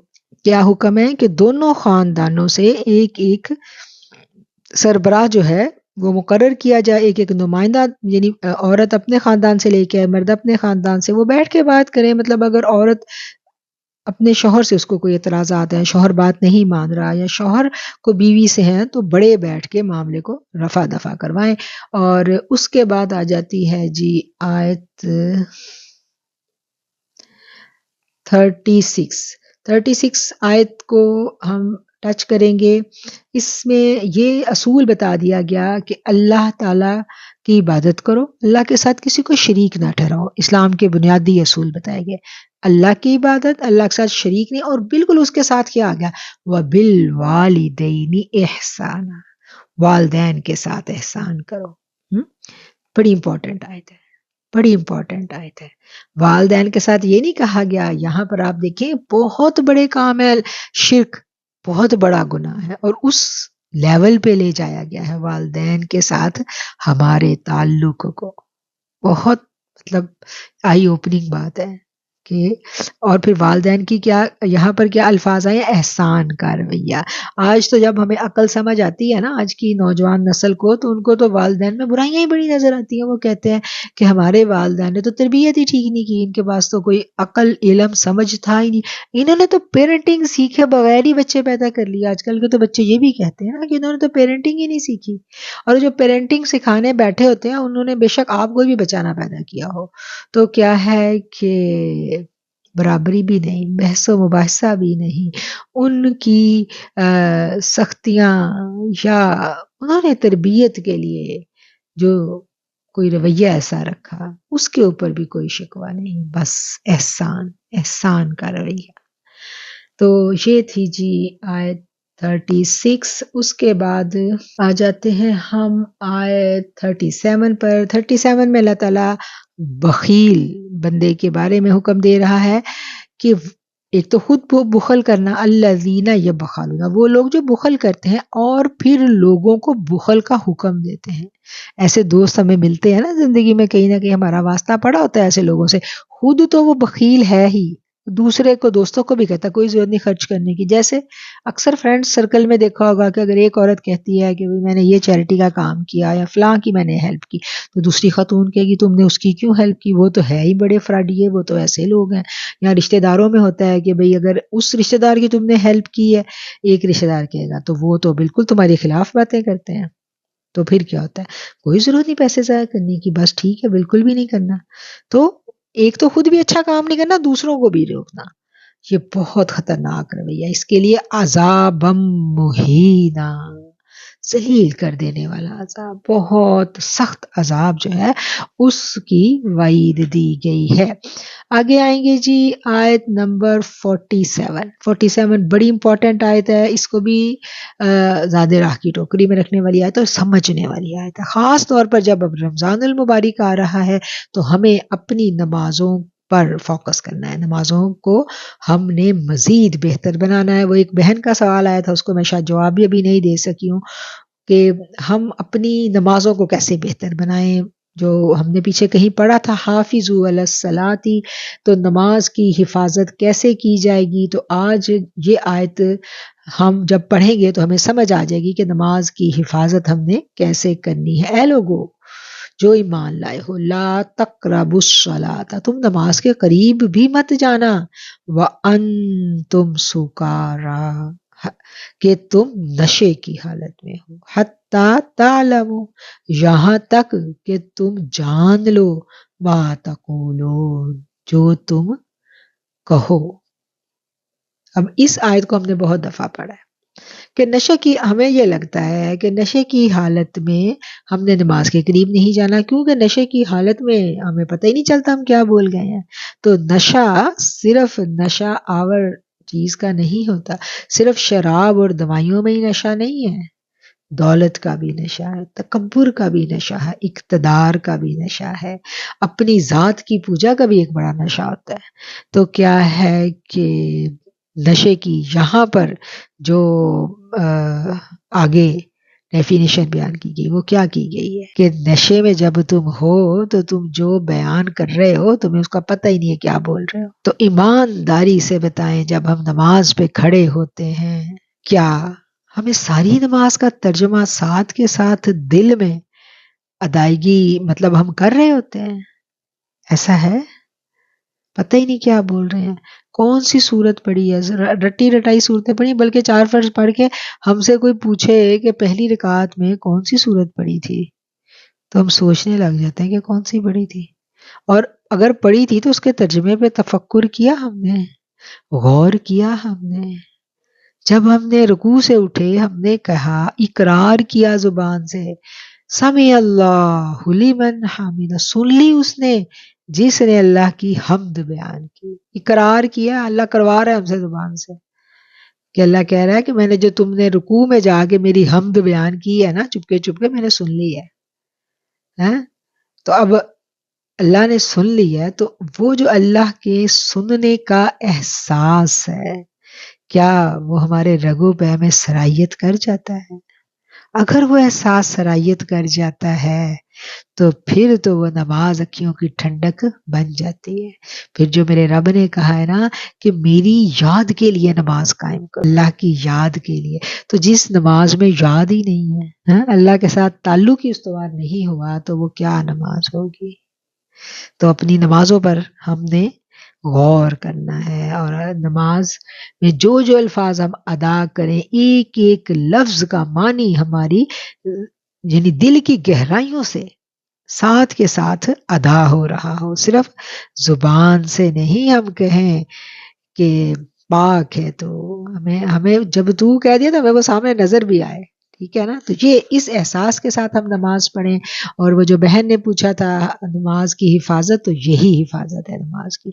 کیا حکم ہے کہ دونوں خاندانوں سے ایک ایک سربراہ جو ہے وہ مقرر کیا جائے، ایک ایک نمائندہ، یعنی عورت اپنے خاندان سے لے کے آئے، مرد اپنے خاندان سے، وہ بیٹھ کے بات کریں۔ مطلب اگر عورت اپنے شوہر سے اس کو کوئی اعتراضات ہیں، شوہر بات نہیں مان رہا یا شوہر کو بیوی سے ہیں تو بڑے بیٹھ کے معاملے کو رفع دفع کروائیں۔ اور اس کے بعد آ جاتی ہے جی آیت 36 آیت کو ہم ٹچ کریں گے۔ اس میں یہ اصول بتا دیا گیا کہ اللہ تعالیٰ کی عبادت کرو، اللہ کے ساتھ کسی کو شریک نہ ٹھہراؤ۔ اسلام کے بنیادی اصول بتائے گئے، اللہ کی عبادت، اللہ کے ساتھ شریک نہیں، اور بالکل اس کے ساتھ کیا آ گیا وَبِالْوَالِدَيْنِ إِحْسَانًا، والدین کے ساتھ احسان کرو۔ بڑی امپورٹنٹ آیت ہے، بڑی امپورٹنٹ آیت ہے۔ والدین کے ساتھ یہ نہیں کہا گیا، یہاں پر آپ دیکھیں بہت بڑے کام ہے، شرک بہت بڑا گناہ ہے اور اس لیول پہ لے جایا گیا ہے والدین کے ساتھ ہمارے تعلق کو۔ بہت مطلب آئی اوپننگ بات ہے کہ اور پھر والدین کی کیا یہاں پر کیا الفاظ آئے، احسان کا رویہ۔ آج تو جب ہمیں عقل سمجھ آتی ہے نا آج کی نوجوان نسل کو، تو ان کو تو والدین میں برائیاں ہی بڑی نظر آتی ہیں۔ وہ کہتے ہیں کہ ہمارے والدین نے تو تربیت ہی ٹھیک نہیں کی، ان کے پاس تو کوئی عقل علم سمجھ تھا ہی نہیں، انہوں نے تو پیرنٹنگ سیکھے بغیر ہی بچے پیدا کر لیے۔ آج کل کے تو بچے یہ بھی کہتے ہیں نا کہ انہوں نے تو پیرنٹنگ ہی نہیں سیکھی، اور جو پیرنٹنگ سکھانے بیٹھے ہوتے ہیں انہوں نے بے شک آپ کو بھی بچانا پیدا کیا ہو، تو کیا ہے کہ برابری بھی نہیں، بحث و مباحثہ بھی نہیں، ان کی سختیاں یا انہوں نے تربیت کے لیے جو کوئی رویہ ایسا رکھا اس کے اوپر بھی کوئی شکوہ نہیں، بس احسان کا رویہ۔ تو یہ تھی جی آیت 36۔ اس کے بعد آ جاتے ہیں ہم آیت 37 پر۔ 37 میں اللہ تعالیٰ بخیل بندے کے بارے میں حکم دے رہا ہے کہ ایک تو خود بخل کرنا، الذین یبخلون، وہ لوگ جو بخل کرتے ہیں اور پھر لوگوں کو بخل کا حکم دیتے ہیں۔ ایسے دوست ہمیں ملتے ہیں نا زندگی میں، کہیں نہ کہیں ہمارا واسطہ پڑا ہوتا ہے ایسے لوگوں سے، خود تو وہ بخیل ہے ہی، دوسرے کو دوستوں کو بھی کہتا کوئی ضرورت نہیں خرچ کرنے کی۔ جیسے اکثر فرینڈ سرکل میں دیکھا ہوگا کہ اگر ایک عورت کہتی ہے کہ میں نے یہ چیریٹی کا کام کیا یا فلاں کی میں نے ہیلپ کی، تو دوسری خاتون کہے گی تم نے اس کی کیوں ہیلپ کی، وہ تو ہے ہی بڑے فراڈیے، وہ تو ایسے لوگ ہیں۔ یا رشتہ داروں میں ہوتا ہے کہ بھئی اگر اس رشتہ دار کی تم نے ہیلپ کی ہے، ایک رشتہ دار کہے گا تو وہ تو بالکل تمہارے خلاف باتیں کرتے ہیں۔ تو پھر کیا ہوتا ہے، کوئی ضرورت نہیں پیسے ضائع کرنے کی، بس ٹھیک ہے بالکل بھی نہیں کرنا۔ تو ایک تو خود بھی اچھا کام نہیں کرنا، دوسروں کو بھی روکنا، یہ بہت خطرناک رویہ، اس کے لیے عذاب مہینہ، ذلیل کر دینے والا عذاب، بہت سخت عذاب جو ہے اس کی وعید دی گئی ہے۔ آگے آئیں گے جی آیت نمبر 47 بڑی امپورٹنٹ آیت ہے، اس کو بھی زیادہ راہ کی ٹوکری میں رکھنے والی آیت ہے اور سمجھنے والی آیت ہے، خاص طور پر جب اب رمضان المبارک آ رہا ہے تو ہمیں اپنی نمازوں پر فوکس کرنا ہے، نمازوں کو ہم نے مزید بہتر بنانا ہے۔ وہ ایک بہن کا سوال آیا تھا، اس کو میں شاید جواب بھی ابھی نہیں دے سکی ہوں کہ ہم اپنی نمازوں کو کیسے بہتر بنائیں، جو ہم نے پیچھے کہیں پڑھا تھا حافظوا علی الصلاۃ، تو نماز کی حفاظت کیسے کی جائے گی، تو آج یہ آیت ہم جب پڑھیں گے تو ہمیں سمجھ آ جائے گی کہ نماز کی حفاظت ہم نے کیسے کرنی ہے۔ اے لوگو جو ایمان لائے ہو، لا تقربوا الصلاۃ، تم نماز کے قریب بھی مت جانا، وانتم سکارا، کہ تم نشے کی حالت میں ہو، حتی تعلموا، یہاں تک کہ تم جان لو، ما تقولون، جو تم کہو۔ اب اس آیت کو ہم نے بہت دفعہ پڑھا ہے کہ نشے کی، ہمیں یہ لگتا ہے کہ نشے کی حالت میں ہم نے نماز کے قریب نہیں جانا، کیونکہ نشے کی حالت میں ہمیں پتہ ہی نہیں چلتا ہم کیا بول گئے ہیں۔ تو نشہ صرف نشہ آور چیز کا نہیں ہوتا، صرف شراب اور دوائیوں میں ہی نشہ نہیں ہے، دولت کا بھی نشہ ہے، تکبر کا بھی نشہ ہے، اقتدار کا بھی نشہ ہے، اپنی ذات کی پوجا کا بھی ایک بڑا نشہ ہوتا ہے۔ تو کیا ہے کہ نشے کی یہاں پر جو آگے ڈیفینیشن بیان کی گئی وہ کیا کی گئی ہے کہ نشے میں جب تم ہو تو تم جو بیان کر رہے ہو تمہیں اس کا پتہ ہی نہیں ہے کیا بول رہے ہو۔ تو ایمانداری سے بتائیں، جب ہم نماز پہ کھڑے ہوتے ہیں کیا ہمیں ساری نماز کا ترجمہ ساتھ کے ساتھ دل میں ادائیگی مطلب ہم کر رہے ہوتے ہیں؟ ایسا ہے؟ پتہ ہی نہیں کیا بول رہے ہیں، کون سی صورت پڑھی ہے، رٹی رٹائی صورتیں پڑھی، بلکہ 4 فرض پڑھ کے ہم سے کوئی پوچھے کہ پہلی رکعت میں کون سی صورت پڑھی تھی تو ہم سوچنے لگ جاتے ہیں کہ کون سی پڑھی تھی، اور اگر پڑھی تھی تو اس کے ترجمے پہ تفکر کیا ہم نے، غور کیا ہم نے، جب ہم نے رکوع سے اٹھے ہم نے کہا، اقرار کیا زبان سے، سمع اللہ لمن حمدہ، سن لی اس نے جس نے اللہ کی حمد بیان کی، اقرار کیا، اللہ کروا رہا ہے ہم سے زبان سے کہ اللہ کہہ رہا ہے کہ میں نے جو تم نے رکوع میں جا کے میری حمد بیان کی ہے نا چپکے چپکے، میں نے سن لی ہے۔ تو اب اللہ نے سن لی ہے تو وہ جو اللہ کے سننے کا احساس ہے کیا وہ ہمارے رگو پہ میں سرایت کر جاتا ہے؟ اگر وہ احساس سرایت کر جاتا ہے تو پھر تو وہ نماز اکھیوں کی ٹھنڈک بن جاتی ہے۔ پھر جو میرے رب نے کہا ہے نا کہ میری یاد کے لیے نماز قائم کرو، اللہ کی یاد کے لیے، تو جس نماز میں یاد ہی نہیں ہے، اللہ کے ساتھ تعلق ہی استوار نہیں ہوا، تو وہ کیا نماز ہوگی؟ تو اپنی نمازوں پر ہم نے غور کرنا ہے، اور نماز میں جو جو الفاظ ہم ادا کریں ایک ایک لفظ کا معنی ہماری یعنی دل کی گہرائیوں سے ساتھ کے ساتھ ادا ہو رہا ہو، صرف زبان سے نہیں ہم کہیں کہ پاک ہے، تو ہمیں جب تو کہہ دیا تو ہمیں وہ سامنے نظر بھی آئے، ٹھیک ہے نا؟ تو یہ اس احساس کے ساتھ ہم نماز پڑھیں۔ اور وہ جو بہن نے پوچھا تھا نماز کی حفاظت، تو یہی حفاظت ہے نماز کی۔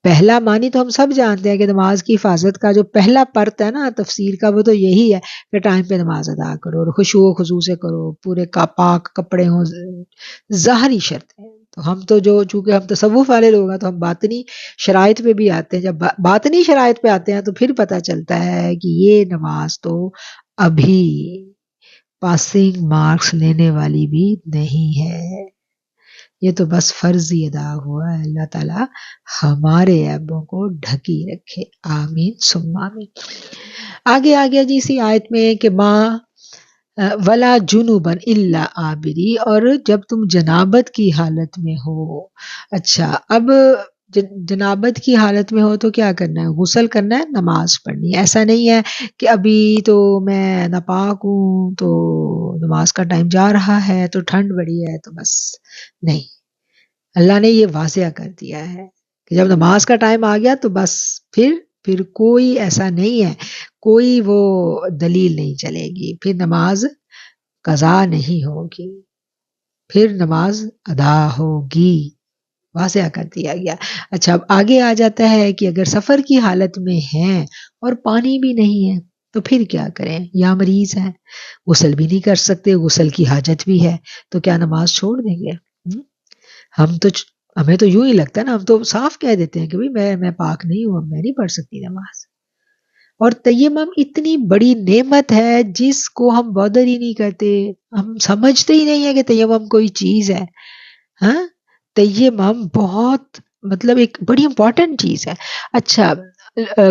پہلا معنی تو ہم سب جانتے ہیں کہ نماز کی حفاظت کا جو پہلا پرت ہے نا تفسیر کا، وہ تو یہی ہے کہ ٹائم پہ نماز ادا کرو اور خشوع و خضوع سے کرو، پورے پاک کپڑے ہوں، ظاہری شرط ہے۔ تو ہم تو جو چونکہ ہم تصوف والے لوگ ہیں تو ہم باطنی شرائط پہ بھی آتے ہیں، جب باطنی شرائط پہ آتے ہیں تو پھر پتہ چلتا ہے کہ یہ نماز تو ابھی پاسنگ مارکس لینے والی بھی نہیں ہے، یہ تو بس فرض ہی ادا ہوا ہے۔ اللہ تعالیٰ ہمارے عیبوں کو ڈھکی رکھے، آمین ثم آمین۔ آگے آ گیا جی اسی آیت میں کہ ماں ولا جنوبن الا عابری، اور جب تم جنابت کی حالت میں ہو۔ اچھا، اب جنابت کی حالت میں ہو تو کیا کرنا ہے؟ غسل کرنا ہے، نماز پڑھنی ہے۔ ایسا نہیں ہے کہ ابھی تو میں ناپاک ہوں تو نماز کا ٹائم جا رہا ہے تو ٹھنڈ بڑی ہے تو بس نہیں، اللہ نے یہ واضح کر دیا ہے کہ جب نماز کا ٹائم آ گیا تو بس پھر کوئی ایسا نہیں ہے، کوئی وہ دلیل نہیں چلے گی، پھر نماز قضا نہیں ہوگی، پھر نماز ادا ہوگی، واضح کر دیا گیا۔ اچھا اب آگے آ جاتا ہے کہ اگر سفر کی حالت میں ہیں اور پانی بھی نہیں ہے تو پھر کیا کریں، یا مریض ہیں، غسل بھی نہیں کر سکتے، غسل کی حاجت بھی ہے، تو کیا نماز چھوڑ دیں گے؟ ہمیں تو یوں ہی لگتا ہے نا، ہم تو صاف کہہ دیتے ہیں کہ بھائی میں پاک نہیں ہوں، میں نہیں پڑھ سکتی نماز۔ اور تیمم اتنی بڑی نعمت ہے جس کو ہم بادر ہی نہیں کرتے، ہم سمجھتے ہی نہیں ہے کہ تیمم کوئی چیز ہے۔ ہاں، تیمم بہت مطلب ایک بڑی امپورٹنٹ چیز ہے۔ اچھا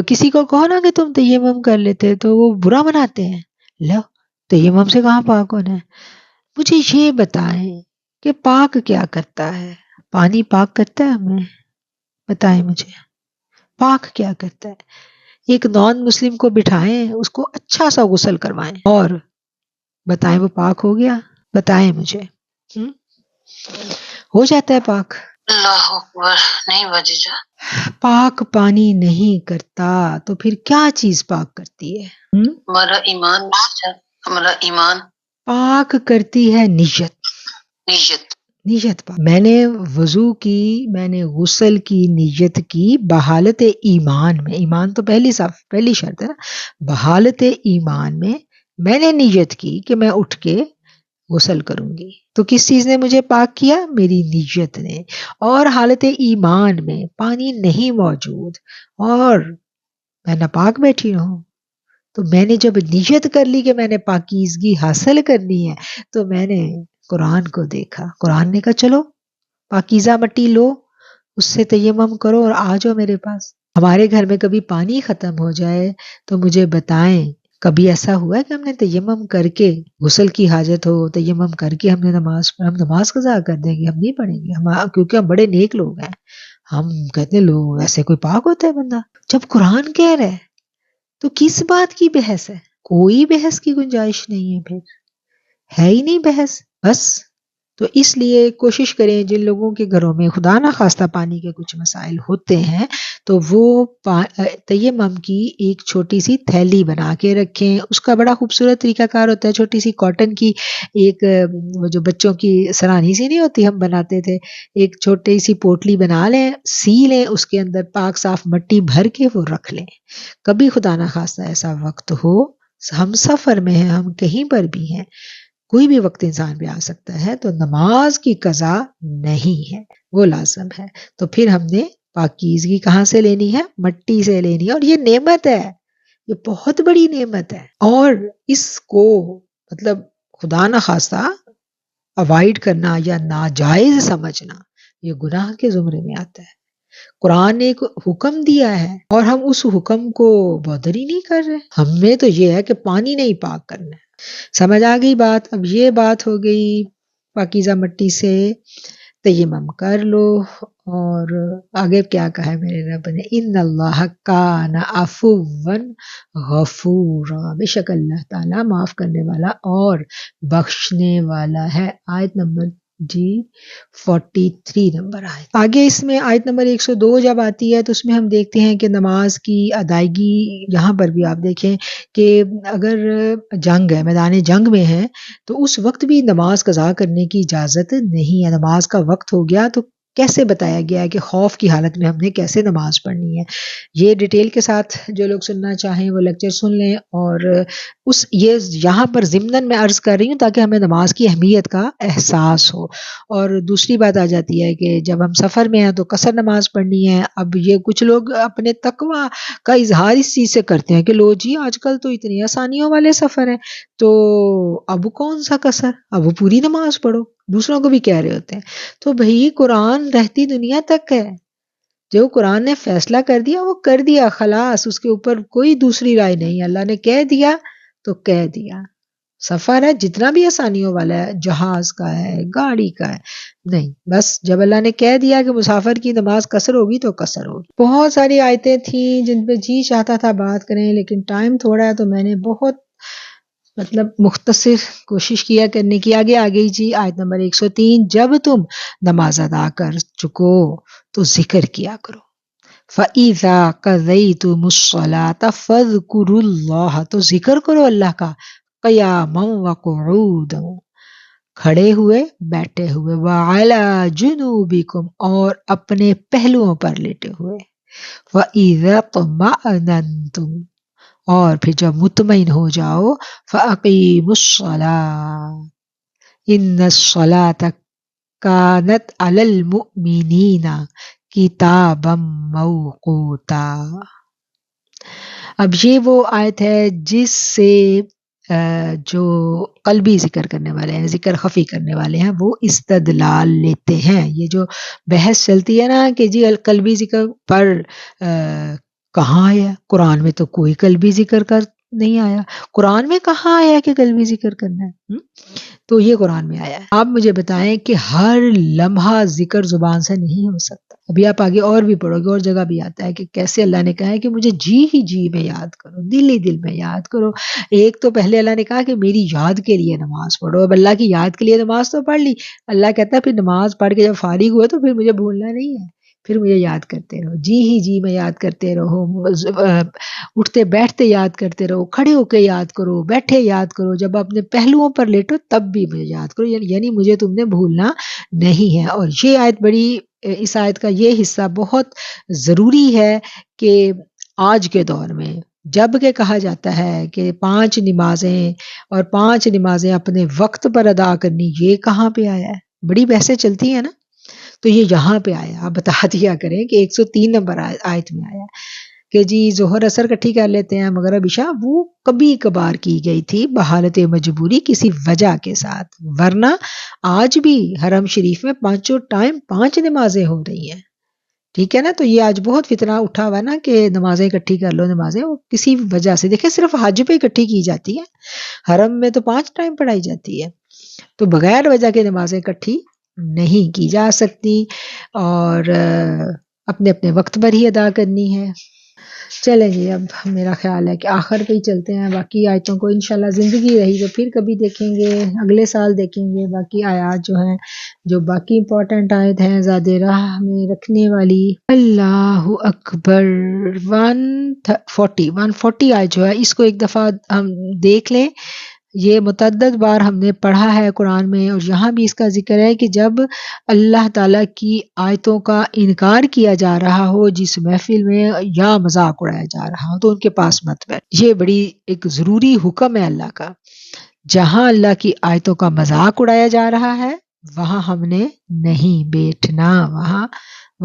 کسی کو کہو نا کہ تم تیمم کر لیتے تو وہ برا مناتے ہیں، لو تیمم سے کہاں پاک ہونا ہے؟ مجھے یہ بتائیں کہ پاک کیا کرتا ہے؟ پانی پاک کرتا ہے ہمیں؟ بتائیں مجھے، پاک کیا کرتا ہے؟ ایک نان مسلم کو بٹھائیں، اس کو اچھا سا غسل کروائیں اور بتائیں وہ پاک ہو گیا؟ بتائیں مجھے، ہو جاتا ہے پاک؟ اللہ اکبر، نہیں بجی جا۔ پاک پانی نہیں کرتا تو پھر کیا چیز پاک کرتی ہے؟ ہمارا ایمان، ہمارا ایمان پاک کرتی ہے نیت۔ نیت پاک۔ میں نے وضو کی، میں نے غسل کی نیت کی بحالت ایمان میں، ایمان تو پہلی شرط ہے نا، بحالت ایمان میں نے نیت کی کہ میں اٹھ کے غسل کروں گی، تو کس چیز نے مجھے پاک کیا؟ میری نیت نے۔ اور حالت ایمان میں پانی نہیں موجود اور میں ناپاک بیٹھی رہوں، تو میں نے جب نیت کر لی کہ میں نے پاکیزگی حاصل کرنی ہے تو میں نے قرآن کو دیکھا، قرآن نے کہا چلو پاکیزہ مٹی لو، اس سے تیمم کرو اور آ جاؤ میرے پاس۔ ہمارے گھر میں کبھی پانی ختم ہو جائے تو مجھے بتائیں، کبھی ایسا ہوا ہے کہ ہم نے تیمم کر کے، غسل کی حاجت ہو تیمم کر کے ہم نے ہم نماز قضا کر دیں گے؟ ہم نہیں پڑھیں گے، کیونکہ ہم بڑے نیک لوگ ہیں۔ ہم کہتے ہیں لو ایسے کوئی پاک ہوتا ہے بندہ؟ جب قرآن کہہ رہے تو کس بات کی بحث ہے؟ کوئی بحث کی گنجائش نہیں ہے، پھر ہے ہی نہیں بحث بس۔ تو اس لیے کوشش کریں جن لوگوں کے گھروں میں خدا نہ خواستہ پانی کے کچھ مسائل ہوتے ہیں تو وہ تیمم کی ایک چھوٹی سی تھیلی بنا کے رکھیں۔ اس کا بڑا خوبصورت طریقہ کار ہوتا ہے، چھوٹی سی کاٹن کی ایک وہ جو بچوں کی سرانی سی نہیں ہوتی ہم بناتے تھے، ایک چھوٹی سی پوٹلی بنا لیں، سی لیں، اس کے اندر پاک صاف مٹی بھر کے وہ رکھ لیں۔ کبھی خدا نہ خواستہ ایسا وقت ہو، ہم سفر میں ہیں، ہم کہیں پر بھی ہیں، کوئی بھی وقت انسان پہ آ سکتا ہے، تو نماز کی قضا نہیں ہے، وہ لازم ہے۔ تو پھر ہم نے پاکیزگی کہاں سے لینی ہے؟ مٹی سے لینی ہے، اور یہ نعمت ہے، یہ بہت بڑی نعمت ہے، اور اس کو مطلب خدا نہ خواستہ اوائڈ کرنا یا ناجائز سمجھنا یہ گناہ کے زمرے میں آتا ہے۔ قرآن نے ایک حکم دیا ہے اور ہم اس حکم کو بادر ہی نہیں کر رہے۔ ہمیں تو یہ ہے کہ پانی نہیں پاک کرنا ہے۔ سمجھ آ گئی بات؟ اب یہ بات ہو گئی پاکیزہ مٹی سے تیمم کر لو، اور آگے کیا کہا ہے میرے رب نے؟ ان اللہ کان عفوا غفورا، بے شک اللہ تعالیٰ معاف کرنے والا اور بخشنے والا ہے۔ آیت نمبر 43 نمبر آیت۔ آگے اس میں آیت نمبر 102 جب آتی ہے تو اس میں ہم دیکھتے ہیں کہ نماز کی ادائیگی، یہاں پر بھی آپ دیکھیں کہ اگر جنگ ہے، میدان جنگ میں ہے، تو اس وقت بھی نماز قضا کرنے کی اجازت نہیں ہے۔ نماز کا وقت ہو گیا تو کیسے بتایا گیا ہے کہ خوف کی حالت میں ہم نے کیسے نماز پڑھنی ہے؟ یہ ڈیٹیل کے ساتھ جو لوگ سننا چاہیں وہ لیکچر سن لیں، اور یہ یہاں پر ضمناً میں عرض کر رہی ہوں تاکہ ہمیں نماز کی اہمیت کا احساس ہو۔ اور دوسری بات آ جاتی ہے کہ جب ہم سفر میں ہیں تو قصر نماز پڑھنی ہے۔ اب یہ کچھ لوگ اپنے تقویٰ کا اظہار اس چیز سے کرتے ہیں کہ لو جی آج کل تو اتنی آسانیوں والے سفر ہیں، تو اب کون سا قصر، اب وہ پوری نماز پڑھو، دوسروں کو بھی کہہ رہے ہوتے ہیں۔ تو بھئی قرآن رہتی دنیا تک ہے، جو قرآن نے فیصلہ کر دیا وہ کر دیا، خلاص، اس کے اوپر کوئی دوسری رائے نہیں۔ اللہ نے کہہ دیا تو کہہ دیا۔ سفر ہے جتنا بھی آسانیوں والا ہے، جہاز کا ہے، گاڑی کا ہے، نہیں، بس جب اللہ نے کہہ دیا کہ مسافر کی نماز قصر ہوگی تو قصر ہوگی۔ بہت ساری آیتیں تھیں جن پہ جی چاہتا تھا بات کریں، لیکن ٹائم تھوڑا ہے تو میں نے بہت مختصر کوشش کیا کرنے کی۔ آگے آ گئی جی آیت نمبر 103، جب تم نماز ادا کر چکو تو ذکر کیا کرو۔ فَإِذَا قَضَيْتُمُ الصَّلَاةَ فَاذْكُرُوا اللَّهَ، تو ذکر کرو اللہ کا قیاما وقعودا، کھڑے ہوئے بیٹھے ہوئے، وعلی جنوبکم، اور اپنے پہلوؤں پر لیٹے ہوئے، وَإِذَا اطْمَأْنَنْتُمْ، اور پھر جب مطمئن ہو جاؤ، فَأَقِیمُوا الصَّلَاةَ إِنَّ الصَّلَاةَ كَانَتْ عَلَى الْمُؤْمِنِينَ کتابا موقوتا۔ اب یہ وہ آیت ہے جس سے جو قلبی ذکر کرنے والے ہیں، ذکر خفی کرنے والے ہیں، وہ استدلال لیتے ہیں۔ یہ جو بحث چلتی ہے نا کہ جی قلبی ذکر پر کہاں آیا؟ قرآن میں تو کوئی قلبی ذکر کر نہیں آیا، قرآن میں کہاں آیا کہ قلبی ذکر کرنا ہے؟ تو یہ قرآن میں آیا ہے۔ آپ مجھے بتائیں کہ ہر لمحہ ذکر زبان سے نہیں ہو سکتا۔ ابھی آپ آگے اور بھی پڑھو گے، اور جگہ بھی آتا ہے کہ کیسے اللہ نے کہا ہے کہ مجھے جی ہی جی میں یاد کرو، دل ہی دل میں یاد کرو۔ ایک تو پہلے اللہ نے کہا کہ میری یاد کے لیے نماز پڑھو، اب اللہ کی یاد کے لیے نماز تو پڑھ لی، اللہ کہتا ہے پھر نماز پڑھ کے جب فارغ ہوئے تو پھر مجھے بھولنا نہیں ہے، پھر مجھے یاد کرتے رہو، جی ہی جی میں یاد کرتے رہو، اٹھتے بیٹھتے یاد کرتے رہو، کھڑے ہو کے یاد کرو، بیٹھے یاد کرو، جب اپنے پہلوؤں پر لیٹو تب بھی مجھے یاد کرو، یعنی مجھے تم نے بھولنا نہیں ہے۔ اور یہ آیت بڑی، اس آیت کا یہ حصہ بہت ضروری ہے کہ آج کے دور میں جب کہ کہا جاتا ہے کہ 5 نمازیں اور 5 نمازیں اپنے وقت پر ادا کرنی، یہ کہاں پہ آیا ہے؟ بڑی بحثیں چلتی ہیں نا، تو یہ یہاں پہ آیا۔ آپ بتا دیا کریں کہ 103 نمبر آیت میں آیا کہ جی ظہر اثر کٹھی کر لیتے ہیں، مغرب عشاء وہ کبھی کبھار کی گئی تھی بحالت مجبوری کسی وجہ کے ساتھ، ورنہ آج بھی حرم شریف میں 5 ٹائم 5 نمازیں ہو رہی ہیں، ٹھیک ہے نا۔ تو یہ آج بہت فتنہ اٹھا ہوا نا کہ نمازیں اکٹھی کر لو، نمازیں وہ کسی وجہ سے، دیکھیں صرف حج پہ اکٹھی کی جاتی ہے، حرم میں تو 5 ٹائم پڑھائی جاتی ہے، تو بغیر وجہ کے نمازیں اکٹھی نہیں کی جا سکتی، اور اپنے اپنے وقت پر ہی ادا کرنی ہے۔ چلیں جی، اب میرا خیال ہے کہ آخر پہ ہی چلتے ہیں، باقی آیتوں کو انشاءاللہ زندگی رہی تو پھر کبھی دیکھیں گے، اگلے سال دیکھیں گے باقی آیات جو ہیں، جو باقی امپورٹنٹ آیت ہیں زیادہ راہ میں رکھنے والی۔ اللہ اکبر 140 آیت جو ہے اس کو ایک دفعہ ہم دیکھ لیں۔ یہ متعدد بار ہم نے پڑھا ہے قرآن میں، اور یہاں بھی اس کا ذکر ہے کہ جب اللہ تعالیٰ کی آیتوں کا انکار کیا جا رہا ہو جس محفل میں، یا مذاق اڑایا جا رہا ہو، تو ان کے پاس مت بیٹھ۔ یہ بڑی ایک ضروری حکم ہے اللہ کا، جہاں اللہ کی آیتوں کا مذاق اڑایا جا رہا ہے وہاں ہم نے نہیں بیٹھنا، وہاں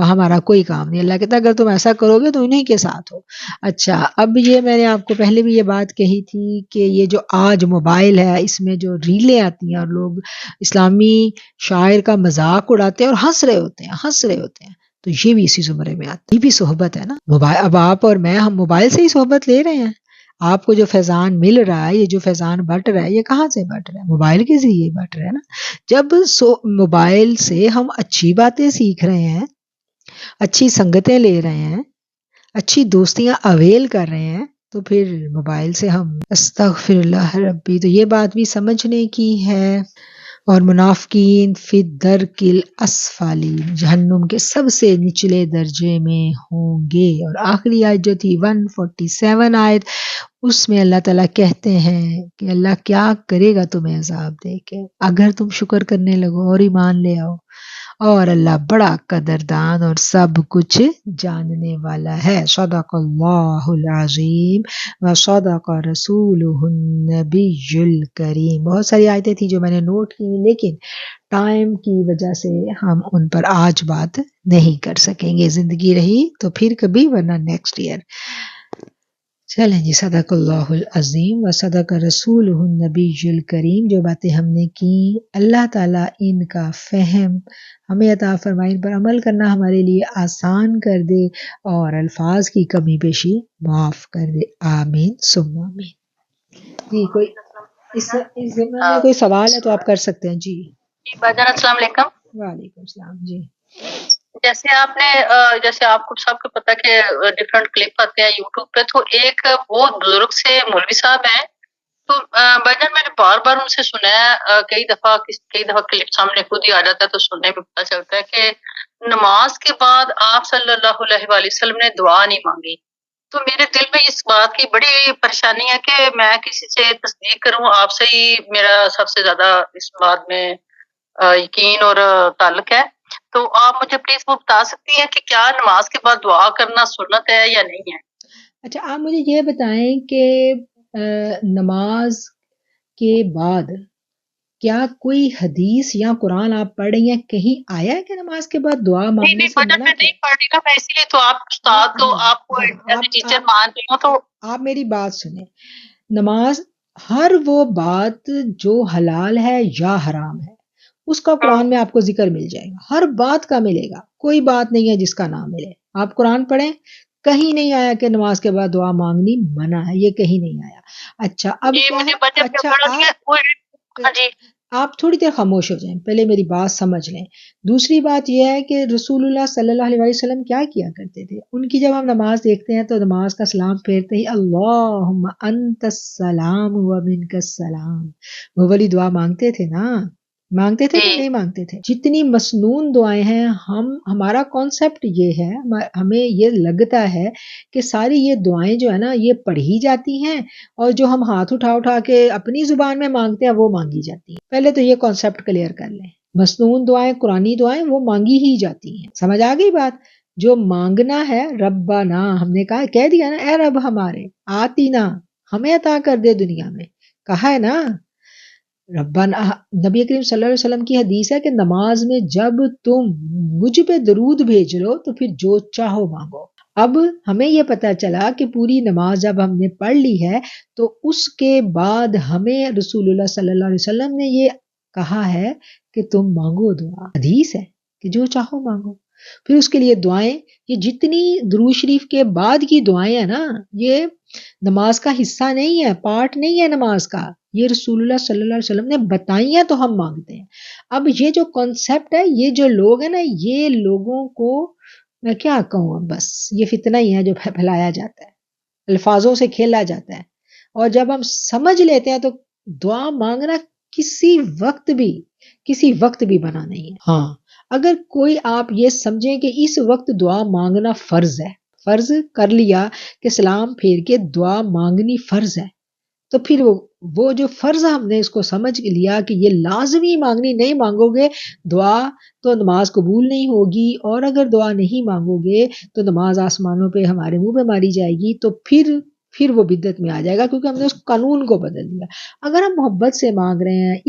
ہمارا کوئی کام نہیں۔ اللہ کہتا ہے اگر تم ایسا کرو گے تو انہی کے ساتھ ہو۔ اچھا، اب یہ میں نے آپ کو پہلے بھی یہ بات کہی تھی کہ یہ جو آج موبائل ہے اس میں جو ریلیں آتی ہیں اور لوگ اسلامی شاعر کا مذاق اڑاتے ہیں اور ہنس رہے ہوتے ہیں، تو یہ بھی اسی زمرے میں آتی ہے، یہ بھی صحبت ہے نا۔ موبائل، اب آپ اور میں ہم موبائل سے ہی صحبت لے رہے ہیں، آپ کو جو فیضان مل رہا ہے، یہ جو فیضان بٹ رہا ہے، یہ کہاں سے بٹ رہا ہے؟ موبائل کے ذریعے بٹ رہا ہے نا۔ جب موبائل سے ہم اچھی باتیں سیکھ رہے ہیں، اچھی سنگتیں لے رہے ہیں، اچھی دوستیاں اویل کر رہے ہیں، تو پھر موبائل سے ہم استغفر اللہ ربی، تو یہ بات بھی سمجھنے کی ہے۔ اور منافقین فی الدرک الاسفل، جہنم کے سب سے نچلے درجے میں ہوں گے۔ اور آخری آیت جو تھی 147 آیت، اس میں اللہ تعالیٰ کہتے ہیں کہ اللہ کیا کرے گا تمہیں عذاب دے کے اگر تم شکر کرنے لگو اور ایمان لے آؤ، اور اللہ بڑا قدردان اور سب کچھ جاننے والا ہے۔ صدق اللہ العظیم و صدق رسولہ النبی الکریم۔ بہت ساری آیتیں تھیں جو میں نے نوٹ کی، لیکن ٹائم کی وجہ سے ہم ان پر آج بات نہیں کر سکیں گے، زندگی رہی تو پھر کبھی، ورنہ نیکسٹ ایئر۔ چلیں جی، صدق اللہ العظیم و صدق رسولہ النبی الکریم۔ جو باتیں ہم نے کی اللہ تعالیٰ ان کا فہم ہمیں عطا فرمائے، ان پر عمل کرنا ہمارے لیے آسان کر دے، اور الفاظ کی کمی بیشی معاف کر دے، آمین ثم آمین۔ جی، کوئی اس ضمن میں کوئی سوال ہے تو آپ کر سکتے ہیں۔ جی بھائی جان السلام علیکم۔ وعلیکم السلام۔ جی جیسے آپ نے جیسے آپ کو سب کو پتا کہ ڈفرینٹ کلپ آتے ہیں یوٹیوب پہ، تو ایک بہت بزرگ سے مولوی صاحب ہیں، تو بھائی جان میں نے بار بار ان سے سنا ہے، کئی دفعہ کلپ سامنے خود ہی آ جاتا ہے تو سننے میں پتا چلتا ہے کہ نماز کے بعد آپ صلی اللہ علیہ وآلہ وسلم نے دعا نہیں مانگی، تو میرے دل میں اس بات کی بڑی پریشانی ہے کہ میں کسی سے تصدیق کروں، آپ سے ہی میرا سب سے زیادہ اس بات میں یقین اور تعلق ہے۔ تو آپ مجھے پلیز وہ بتا سکتی ہیں کہ کیا نماز کے بعد دعا کرنا سنت ہے یا نہیں ہے؟ اچھا آپ مجھے یہ بتائیں کہ نماز کے بعد کیا کوئی حدیث یا قرآن آپ پڑھ رہی ہیں کہیں آیا ہے کہ نماز کے بعد دعا نہیں مانگنے نہیں، سے بجٹ منع میں کیا؟ نہیں پڑھ رہی نا میں، اسی لیے تو آپ استاد تو ہاں آپ کو ہاں ایز اے ٹیچر آپ مان رہی ہوں تو آپ میری بات سنیں، نماز ہر وہ بات جو حلال ہے یا حرام ہے اس کا قرآن میں آپ کو ذکر مل جائے گا، ہر بات کا ملے گا، کوئی بات نہیں ہے جس کا نہ ملے۔ آپ قرآن پڑھیں، کہیں نہیں آیا کہ نماز کے بعد دعا مانگنی منع ہے، یہ کہیں نہیں آیا۔ اچھا اب جی کیا ہے، مجھے بجٹ میں اچھا پڑھ رہی ہے ہاں جی آپ تھوڑی دیر خاموش ہو جائیں، پہلے میری بات سمجھ لیں۔ دوسری بات یہ ہے کہ رسول اللہ صلی اللہ علیہ وسلم کیا کیا کرتے تھے، ان کی جب ہم نماز دیکھتے ہیں تو نماز کا سلام پھیرتے ہی اللہم انت السلام و منک السلام، وہ والی دعا مانگتے تھے نا، مانگتے تھے کہ جی نہیں مانگتے تھے؟ جتنی مسنون دعائیں ہیں، ہمارا کانسیپٹ یہ ہے، ہمیں یہ لگتا ہے کہ ساری یہ دعائیں جو ہے نا یہ پڑھی جاتی ہیں اور جو ہم ہاتھ اٹھا کے اپنی زبان میں مانگتے ہیں وہ مانگی جاتی ہیں۔ پہلے تو یہ کانسیپٹ کلیئر کر لیں، مسنون دعائیں قرآنی دعائیں وہ مانگی ہی جاتی ہیں، سمجھ آ گئی بات؟ جو مانگنا ہے ربنا، ہم نے کہا کہہ دیا نا، اے رب ہمارے آتی نا، ہمیں عطا کر دے دنیا میں، کہا ہے نا ربنا۔ نبی کریم صلی اللہ علیہ وسلم کی حدیث ہے کہ نماز میں جب تم مجھ پہ درود بھیج رہے ہو تو پھر جو چاہو مانگو۔ اب ہمیں یہ پتا چلا کہ پوری نماز جب ہم نے پڑھ لی ہے تو اس کے بعد ہمیں رسول اللہ صلی اللہ علیہ وسلم نے یہ کہا ہے کہ تم مانگو دعا، حدیث ہے کہ جو چاہو مانگو۔ پھر اس کے لیے دعائیں، یہ جتنی درود شریف کے بعد کی دعائیں ہیں نا یہ نماز کا حصہ نہیں ہے، پارٹ نہیں ہے نماز کا، یہ رسول اللہ صلی اللہ علیہ وسلم نے بتائی ہیں تو ہم مانگتے ہیں۔ اب یہ جو کانسیپٹ ہے، یہ جو لوگ ہیں نا، یہ لوگوں کو میں کیا کہوں، اب بس یہ فتنہ ہی ہے جو پھیلایا جاتا ہے، الفاظوں سے کھیلا جاتا ہے، اور جب ہم سمجھ لیتے ہیں تو دعا مانگنا کسی وقت بھی منع نہیں ہے۔ ہاں اگر کوئی آپ یہ سمجھیں کہ اس وقت دعا مانگنا فرض ہے، فرض کر لیا کہ سلام پھیر کے دعا مانگنی فرض ہے، تو پھر وہ جو فرض ہم نے اس کو سمجھ لیا کہ یہ لازمی مانگنی، نہیں مانگو گے دعا تو نماز قبول نہیں ہوگی، اور اگر دعا نہیں مانگو گے تو نماز آسمانوں پہ ہمارے منہ پہ ماری جائے گی، تو پھر وہ بدعت میں آ جائے گا، کیونکہ ہم نے اس قانون کو بدل دیا۔ اگر ہم محبت سے مانگ رہے ہیں، اس